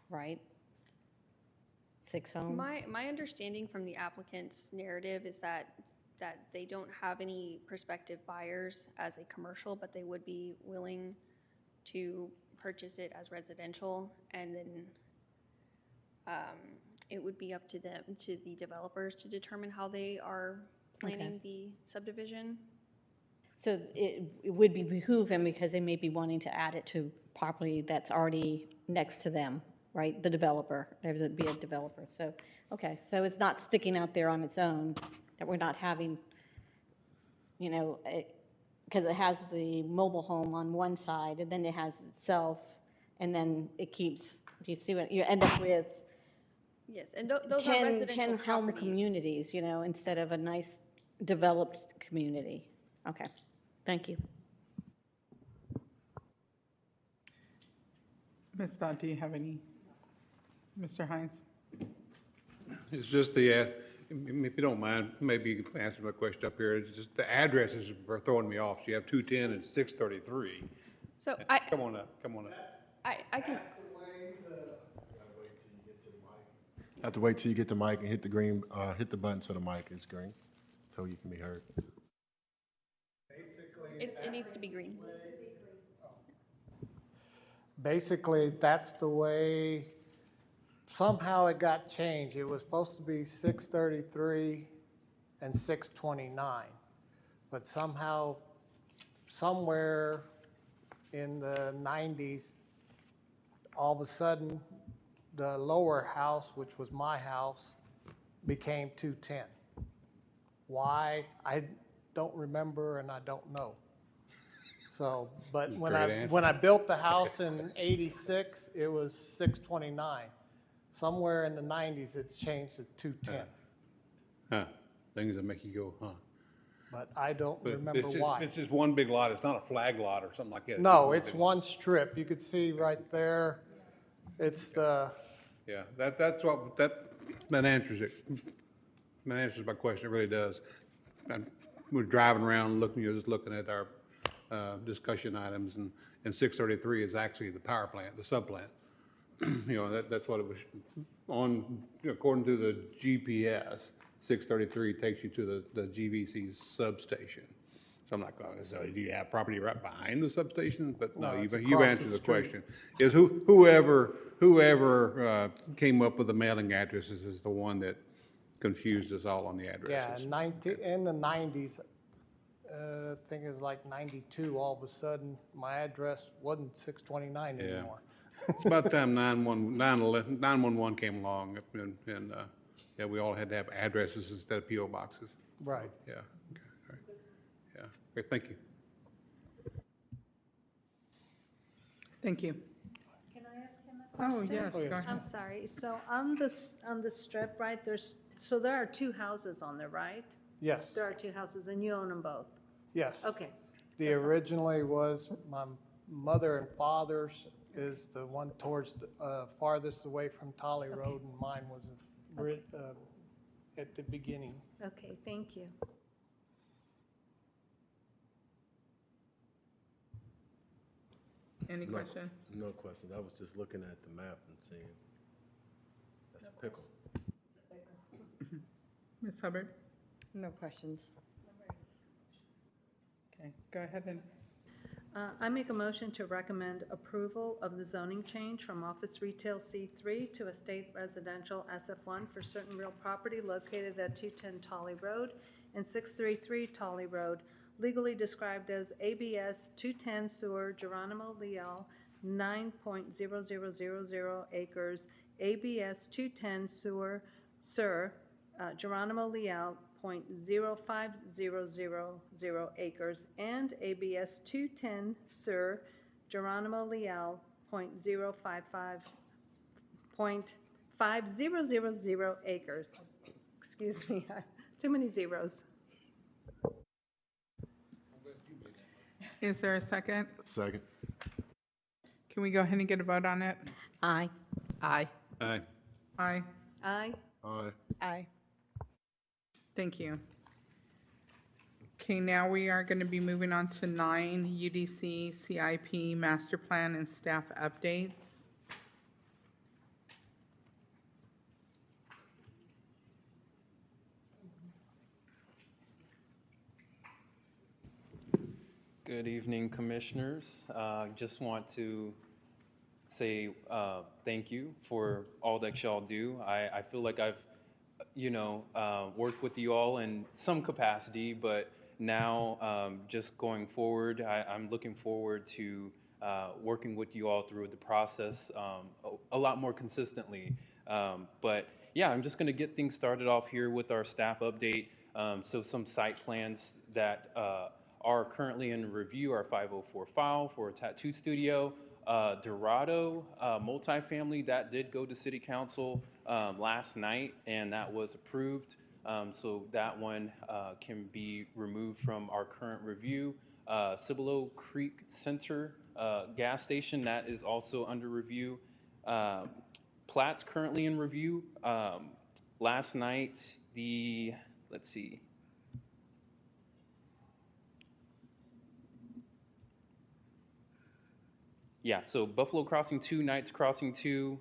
right? 6 homes? My understanding from the applicant's narrative is that they don't have any prospective buyers as a commercial, but they would be willing to purchase it as residential, and then it would be up to them, to the developers, to determine how they are planning the subdivision. So it would behoove him because they may be wanting to add it to property that's already next to them, right? The developer, there'd be a developer. So, okay, so it's not sticking out there on its own, that we're not having, you know, because it has the mobile home on one side and then it has itself, and then it keeps, do you see what, you end up with Yes, and those are 10 residential home properties. communities, you know, instead of a nice developed community. Okay, thank you. Ms. Dodd, do you have any? Mr. Hines? It's just the, if you don't mind, maybe you can answer my question up here. It's just the addresses are throwing me off. So you have 210 and 633. So Come on up, come on up. I can. Have to wait till you get the mic and hit the green, hit the button so the mic is green, so you can be heard. It needs to be green. Basically, that's the way, somehow it got changed. It was supposed to be 633 and 629. But somehow, somewhere in the 90s, all of a sudden, the lower house, which was my house, became 210. Why? I don't remember and I don't know. So, but when I built the house in '86, it was 629. Somewhere in the 90s, it's changed to 210. Huh, things that make you go, huh? But I don't But remember why. It's just one big lot. It's not a flag lot or something like that. No, just it's big one strip. You could see right there. It's the, Yeah, that's what, that answers it. That answers my question, it really does. We're driving around looking, just looking at our discussion items, and 633 is actually the power plant, the sub-plant. You know, that's what it was on, according to the GPS, 633 takes you to the GVC's substation. So I'm not going, so do you have property right behind the substation? But no, No, it's you've across answered the the street. question. Is whoever came up with the mailing addresses is the one that confused us all on the yeah, addresses. in the 90s, I think it was like 92, all of a sudden, my address wasn't 629 Yeah. anymore. It's about the time 911 came along, and yeah, we all had to have addresses instead of PO boxes. Right. Yeah, okay, all right. Yeah, great, thank you. Thank you. Can I ask him a Oh, question? yes, go ahead. I'm sorry. So on the strip, right, so there are two houses on there, right? Yes, There are two houses and you own them both? yes. Okay. The originally was my mother and father's is the one towards the farthest away from Tolly Road, and mine was at the beginning. Okay, thank you. Any No- questions? No questions. I was just looking at the map and seeing, that's a pickle. Ms. Hubbard? No questions. Okay, go ahead and, I make a motion to recommend approval of the zoning change from office retail C3 to estate residential SF1 for certain real property located at 210 Tolly Road and 633 Tolly Road, legally described as ABS 210 Sewer Geronimo Leal 9.0000 acres, ABS 210 Sewer Sir Geronimo Leal 0.0500 acres, and ABS 210 Sir Geronimo Leal 0.5000 acres. Excuse me, too many zeros. is there a second? Second. Can we go ahead and get a vote on it? Aye. Aye. Aye. Aye. Aye. Aye. Aye. Thank you. Okay, now we are going to be moving on to 9, UDC CIP Master Plan and Staff Updates. Good evening, Commissioners. Just want to say thank you for all that y'all do. I feel like I've, worked with you all in some capacity, but now just going forward, I'm looking forward to working with you all through the process a lot more consistently. But yeah, I'm just going to get things started off here with our staff update. So some site plans that are currently in review, our 504 file for a tattoo studio. Dorado multifamily, that did go to City Council last night, and that was approved. So that one can be removed from our current review. Cibolo Creek Center gas station, that is also under review. Plat's currently in review. Last night, let's see. Yeah, so Buffalo Crossing 2, Knights Crossing 2,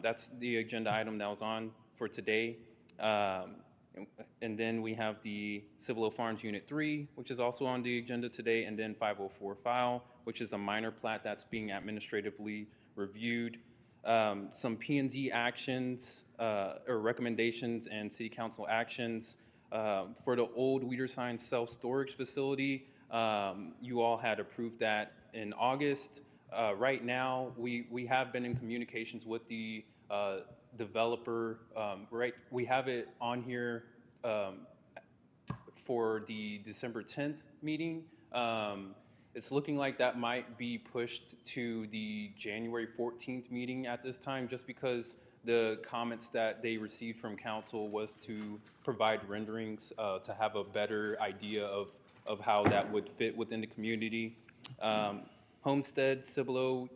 that's the agenda item that was on for today. And then we have the Cibolo Farms Unit 3, which is also on the agenda today, and then 504 file, which is a minor plat that's being administratively reviewed. Some P&Z actions or recommendations and City Council actions for the old Wiedersheim self-storage facility. You all had approved that in August. Right now, we have been in communications with the developer. We have it on here for the December 10th meeting. It's looking like that might be pushed to the January 14th meeting at this time, just because the comments that they received from council was to provide renderings to have a better idea of how that would fit within the community. Homestead Cibolo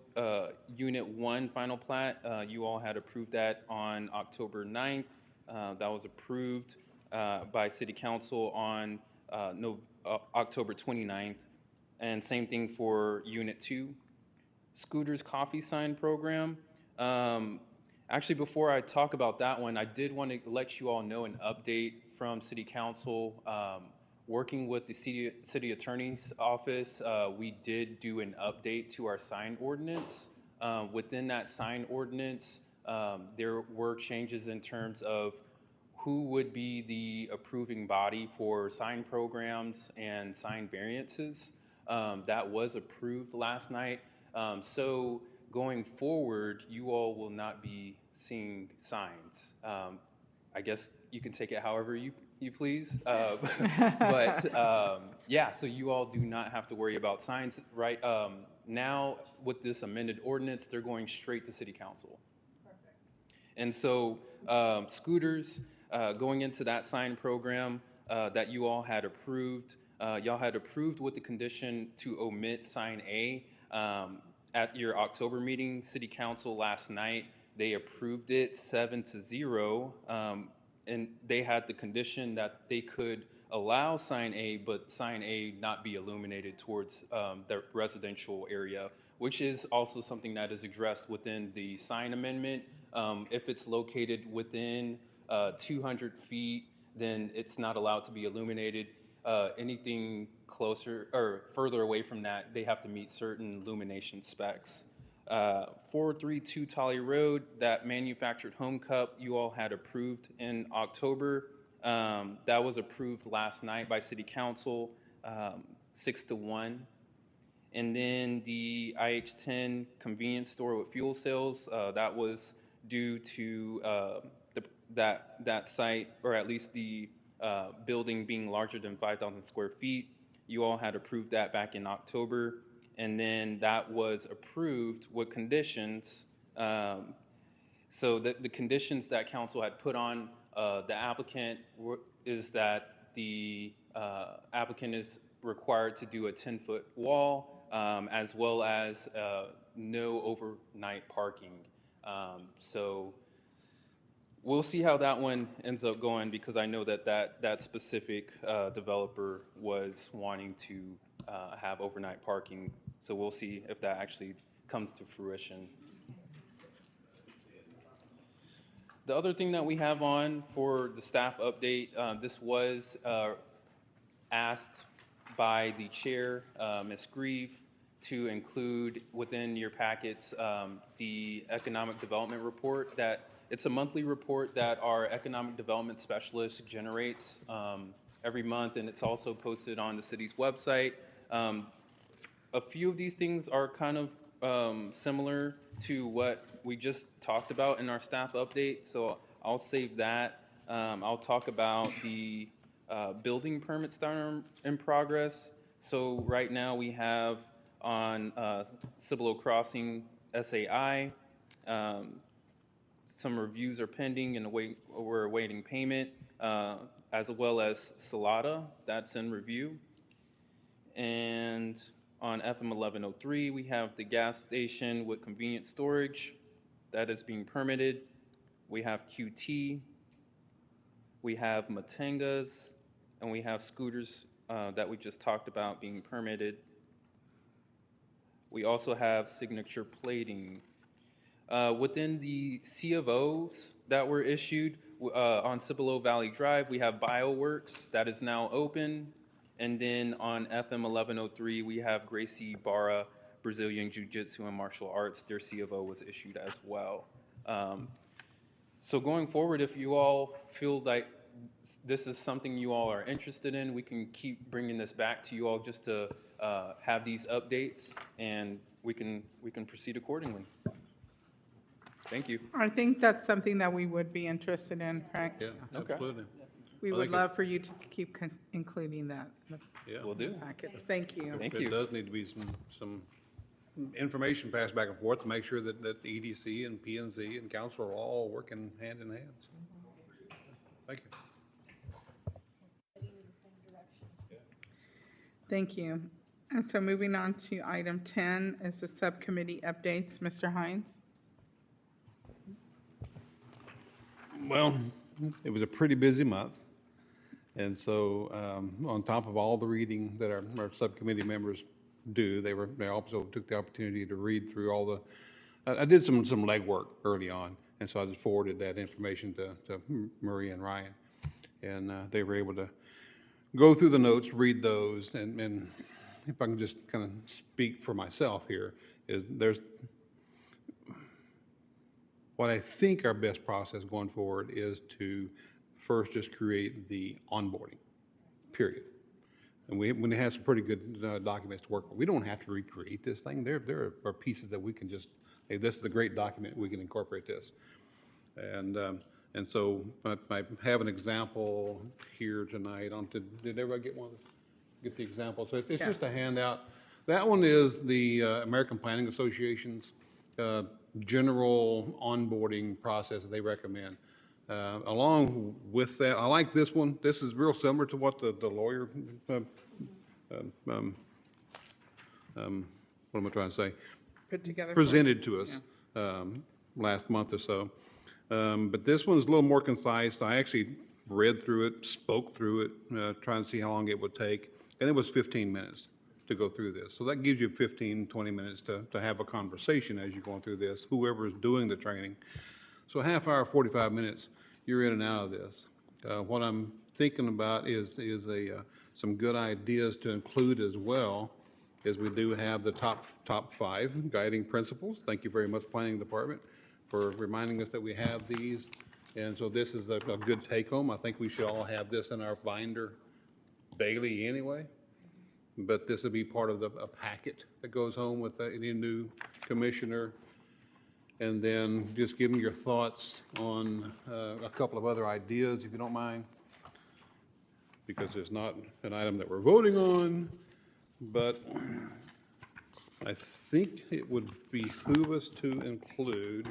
Unit 1 final plat, you all had approved that on October 9th. That was approved by City Council on October 29th. And same thing for Unit 2. Scooters Coffee Sign Program. Actually, before I talk about that one, I did want to let you all know an update from City Council. Working with the city Attorney's Office, we did do an update to our sign ordinance. Within that sign ordinance, there were changes in terms of who would be the approving body for sign programs and sign variances. That was approved last night. So going forward, you all will not be seeing signs. I guess you can take it however you please. But yeah, so you all do not have to worry about signs, right? Now, with this amended ordinance, they're going straight to city council. And so scooters, going into that sign program that you all had approved, y'all had approved with the condition to omit sign A. At your October meeting, city council last night, they approved it 7-0. And they had the condition that they could allow sign A, but sign A not be illuminated towards the residential area, which is also something that is addressed within the sign amendment. If it's located within 200 feet, then it's not allowed to be illuminated. Anything closer or further away from that, they have to meet certain illumination specs. 432 Tolly Road, that manufactured home cup you all had approved in October. That was approved last night by City Council, 6-1. And then the IH10 convenience store with fuel sales, that was due to that site, or at least the building being larger than 5,000 square feet. You all had approved that back in October, and then that was approved with conditions. So the conditions that council had put on the applicant is that the applicant is required to do a 10-foot wall, as well as no overnight parking. So we'll see how that one ends up going, because I know that specific developer was wanting to have overnight parking. So we'll see if that actually comes to fruition. The other thing that we have on for the staff update, this was asked by the chair, Ms. Grieve, to include within your packets the economic development report. That it's a monthly report that our economic development specialist generates every month, and it's also posted on the city's website. A few of these things are kind of similar to what we just talked about in our staff update, so I'll save that. I'll talk about the building permits that are in progress. So right now we have on Cibolo Crossing SAI, some reviews are pending and we're awaiting payment, as well as Salada, that's in review. And on FM 1103, we have the gas station with convenience storage that is being permitted. We have QT, we have Matangas, and we have scooters that we just talked about being permitted. We also have signature plating. Within the C of Os that were issued on Cibolo Valley Drive, we have BioWorks that is now open. And then on FM 1103, we have Gracie Barra, Brazilian Jiu-Jitsu and Martial Arts. Their C of O was issued as well. So going forward, if you all feel like this is something you all are interested in, we can keep bringing this back to you all just to have these updates, and we can proceed accordingly. Thank you. I think that's something that we would be interested in, right? Yeah, Okay. absolutely. We I would think love for you to keep including that in Yeah. Will do. the packets. Thank you. Thank There you. does need to be some information passed back and forth to make sure that the EDC and P&Z and council are all working hand in hand. Thank you. Thank you. And so moving on to item 10 is the subcommittee updates. Mr. Hines? Well, it was a pretty busy month. And so on top of all the reading that our subcommittee members do, they also took the opportunity to read through all the, I did some legwork early on. And so I just forwarded that information to Maria and Ryan. And they were able to go through the notes, read those, and if I can just kind of speak for myself here, is there's, what I think our best process going forward is to first just create the onboarding, period. And we have some pretty good documents to work with. We don't have to recreate this thing. There are pieces that we can just hey, this is a great document, we can incorporate this. And so I have an example here tonight on, did everybody get one of those? Get the example? So it's just a handout. That one is the American Planning Association's general onboarding process that they recommend. Along with that, I like this one. This is real similar to what the lawyer, what am I trying to say? Put together. Presented to us last month or so. But this one's a little more concise. I actually read through it, spoke through it, trying to see how long it would take, and it was 15 minutes to go through this. So that gives you 15, 20 minutes to have a conversation as you're going through this, whoever is doing the training. So a half hour, 45 minutes, you're in and out of this. What I'm thinking about is some good ideas to include as well, is we do have the top 5 guiding principles. Thank you very much, Planning Department, for reminding us that we have these. And so this is a good take-home. I think we should all have this in our binder daily anyway. But this will be part of a packet that goes home with any new commissioner. And then just give me your thoughts on a couple of other ideas, if you don't mind, because it's not an item that we're voting on, but I think it would behoove us to include,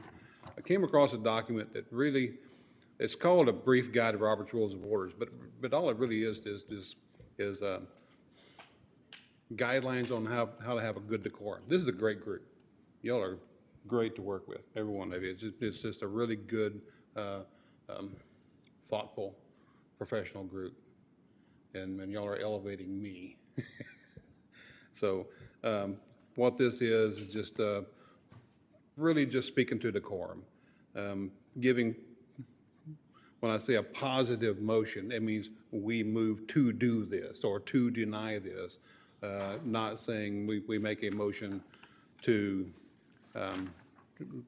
I came across a document that really, it's called a brief guide to Robert's Rules of Orders, but all it really is guidelines on how to have a good decorum. This is a great group. Y'all are great to work with, every one of you. It's just a really good, thoughtful, professional group. And y'all are elevating me. So what this is just really just speaking to decorum. Giving, when I say a positive motion, it means we move to do this or to deny this. Not saying we make a motion to,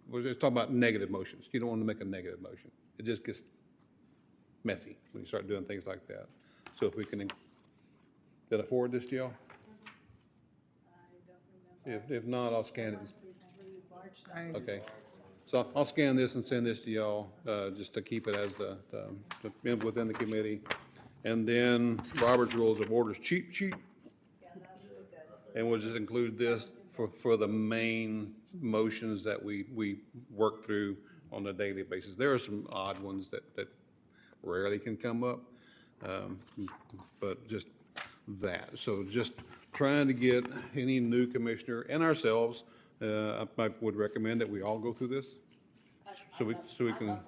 we're just talking about negative motions. You don't want to make a negative motion. It just gets messy when you start doing things like that. So if we can, did I forward this to y'all? If not, I'll scan it. Okay. So I'll scan this and send this to y'all, just to keep it as within the committee. And then Robert's Rules of Orders cheat sheet. And we'll just include this for the main motions that we work through on a daily basis. There are some odd ones that rarely can come up, but just that. So just trying to get any new commissioner and ourselves, I would recommend that we all go through this. So we can,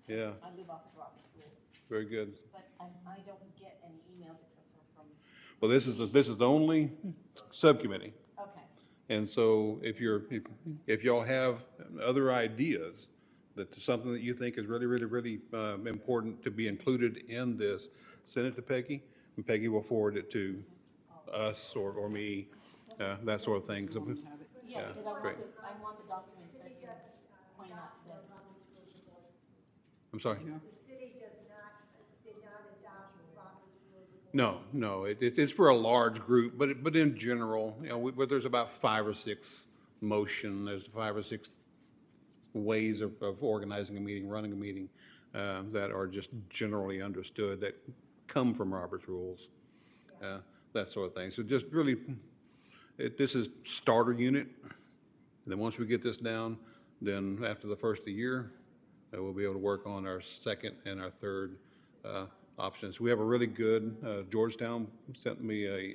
yeah. I live off of Robert's Rules. Very good. But I don't get any emails except for from. Well, this is the only subcommittee. Okay. And so if y'all have other ideas, that something that you think is really, really, really important to be included in this, send it to Peggy, and Peggy will forward it to us or me, that sort of thing. So, Yeah, because great. I want the documents that you pointed out today. I'm sorry? The city did not adopt Robert's Rules of Order. No, it's for a large group, but in general, where there's about 5 or 6 motion, there's 5 or 6 ways of organizing a meeting, running a meeting, that are just generally understood, that come from Robert's Rules, that sort of thing. So just really, this is starter unit. And then once we get this down, then after the first of the year, we'll be able to work on our second and our third options. We have a really good, Georgetown sent me a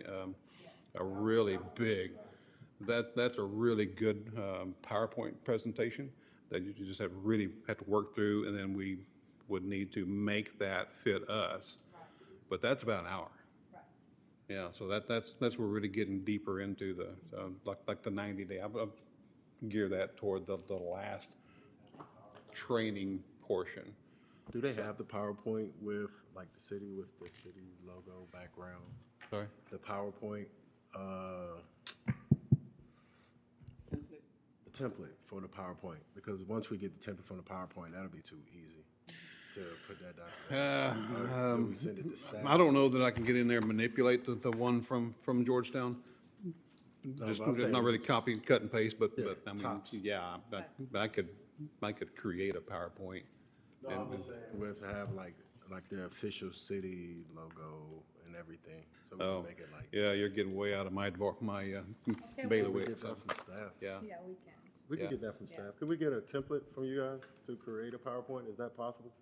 really big, that's a really good PowerPoint presentation that you just have to work through, and then we would need to make that fit us. But that's about an hour. Yeah, so that's where we're really getting deeper into the like the 90-day. I'll gear that toward the last training portion. Do they have the PowerPoint with, like, the city logo background? Sorry? The PowerPoint, the template for the PowerPoint, because once we get the template from the PowerPoint, that'll be too easy to put that document. Do we send it to staff? I don't know that I can get in there and manipulate the one from Georgetown. Just but I'm saying not really just- copy, cut and paste, but, Yeah, I mean, tops. yeah, I could create a PowerPoint. No, I'm just saying, we have to have like the official city logo and everything, so we Oh, can make it like. yeah, you're getting way out of my We bailiwick, get so, that from staff. yeah. Yeah, we can. We can Yeah. get that from staff. Could we get a template from you guys to create a PowerPoint? Is that possible?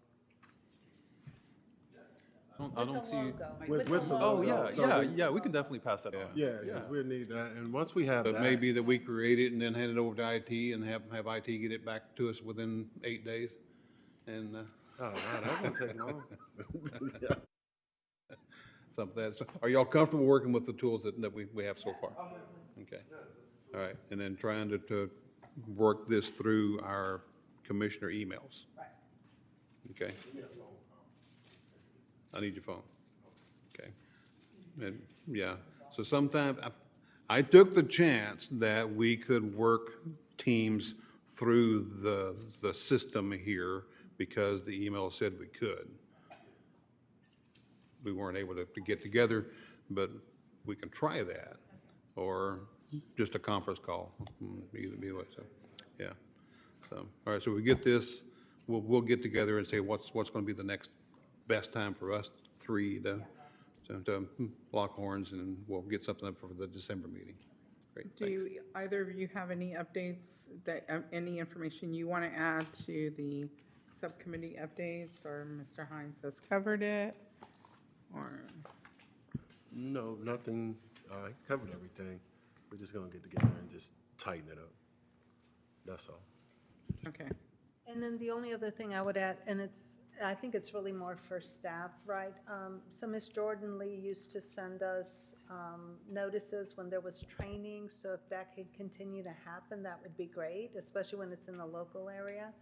I don't see. With the Oh, logo. yeah, So yeah, we- yeah, we can definitely pass that on. Yeah, because we need that, and once we have But that. maybe that we create it and then hand it over to IT and have IT get it back to us within 8 days. And, Oh, wow, that won't take long. something that, so are y'all comfortable working with the tools that we have so far? Okay. All right, and then trying to work this through our commissioner emails. Right. Okay. I need your phone. Okay. And, yeah, so sometime, I took the chance that we could work teams through the system here because the email said we could. We weren't able to get together, but we can try that, or just a conference call, either way, so, yeah. So, all right, so we get this, we'll get together and say what's gonna be the next best time for us three to lock horns, and we'll get something up for the December meeting. Great, Do thanks. either of you have any updates that, any information you want to add to the subcommittee updates, or Mr. Hines has covered it? Or, No, nothing, covered everything. We're just gonna get together and just tighten it up. That's all. okay. And then the only other thing I would add, and I think it's really more for staff, right? So Ms. Jordan Lee used to send us notices when there was training, so if that could continue to happen, that would be great, especially when it's in the local area.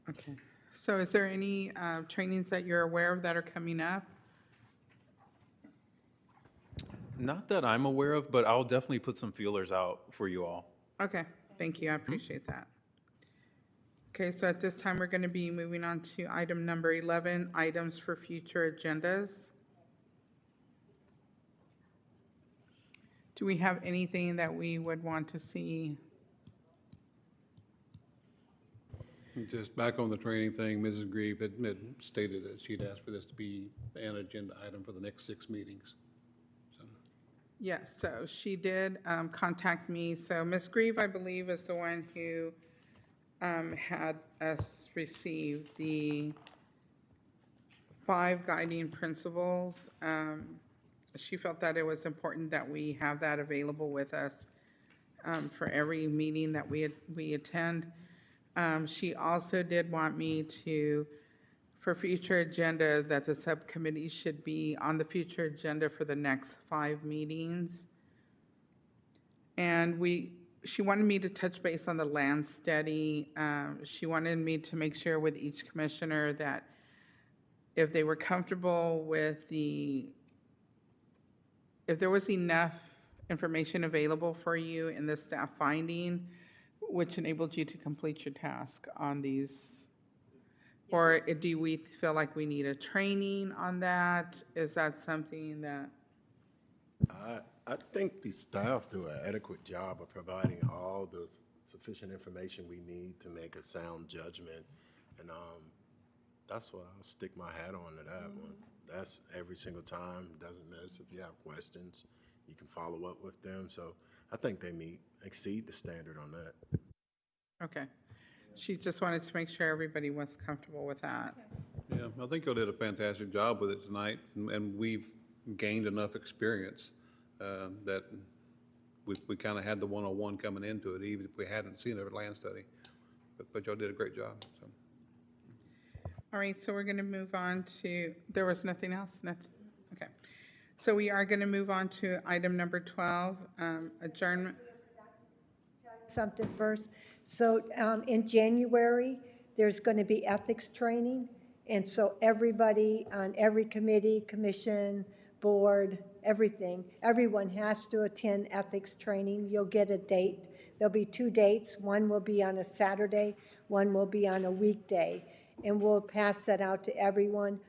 Okay. So is there any trainings that you're aware of that are coming up? Not that I'm aware of, but I'll definitely put some feelers out for you all. Okay, thank you, I appreciate that. Okay, so at this time, we're going to be moving on to item number 11, items for future agendas. Do we have anything that we would want to see? Just back on the training thing, Mrs. Grieve had stated that she'd asked for this to be an agenda item for the next 6 meetings. Yes, so she did contact me. So Ms. Grieve, I believe, is the one who had us receive the 5 guiding principles. She felt that it was important that we have that available with us for every meeting that we attend. She also did want me to, for future agenda, that the subcommittee should be on the future agenda for the next 5 meetings. And she wanted me to touch base on the land study. She wanted me to make sure with each commissioner that if they were comfortable with if there was enough information available for you in the staff finding, which enabled you to complete your task on these. Or do we feel like we need a training on that? Is that something that? I think the staff do an adequate job of providing all the sufficient information we need to make a sound judgment. And that's why I'll stick my hat on to that one. That's every single time, doesn't miss. If you have questions, you can follow up with them. So I think they exceed the standard on that. Okay. She just wanted to make sure everybody was comfortable with that. Yeah, I think you did a fantastic job with it tonight, and we've gained enough experience that we kind of had the 101 coming into it, even if we hadn't seen a land study. But y'all did a great job, so. All right, so we're going to move on to, there was nothing else? Nothing? Okay. So we are going to move on to item number 12, adjournment. Something first. So in January, there's going to be ethics training. And so everybody on every committee, commission, board, everyone has to attend ethics training. You'll get a date. There'll be 2 dates. One will be on a Saturday, one will be on a weekday. And we'll pass that out to everyone.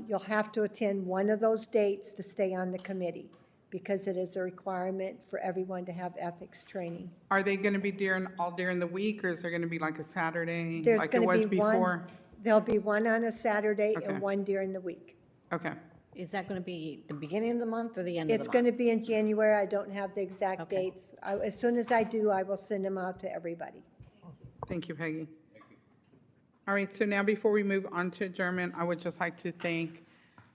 you'll have to attend one of those dates to stay on the committee, because it is a requirement for everyone to have ethics training. Are they going to be during the week, or is there going to be like a Saturday, There's like it going was to be one, before? there'll be one on a Saturday Okay. and one during the week. Okay, Is that going to be the beginning of the month or the end of the It's month? going to be in January. I don't have the exact Okay. dates. As soon as I do, I will send them out to everybody. thank you, Peggy. All right, so now before we move on to adjournment, I would just like to thank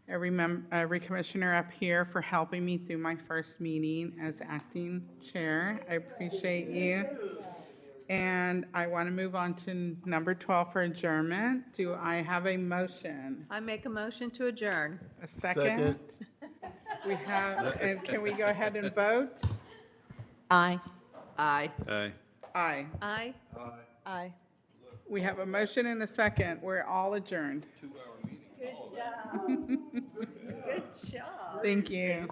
every commissioner up here for helping me through my first meeting as acting chair. I appreciate you. And I want to move on to number 12 for adjournment. Do I have a motion? I make a motion to adjourn. A second? Second. We have, and can we go ahead and vote? Aye. Aye. Aye. Aye. Aye. Aye. We have a motion and a second. We're all adjourned. Good job. Good job. Thank you.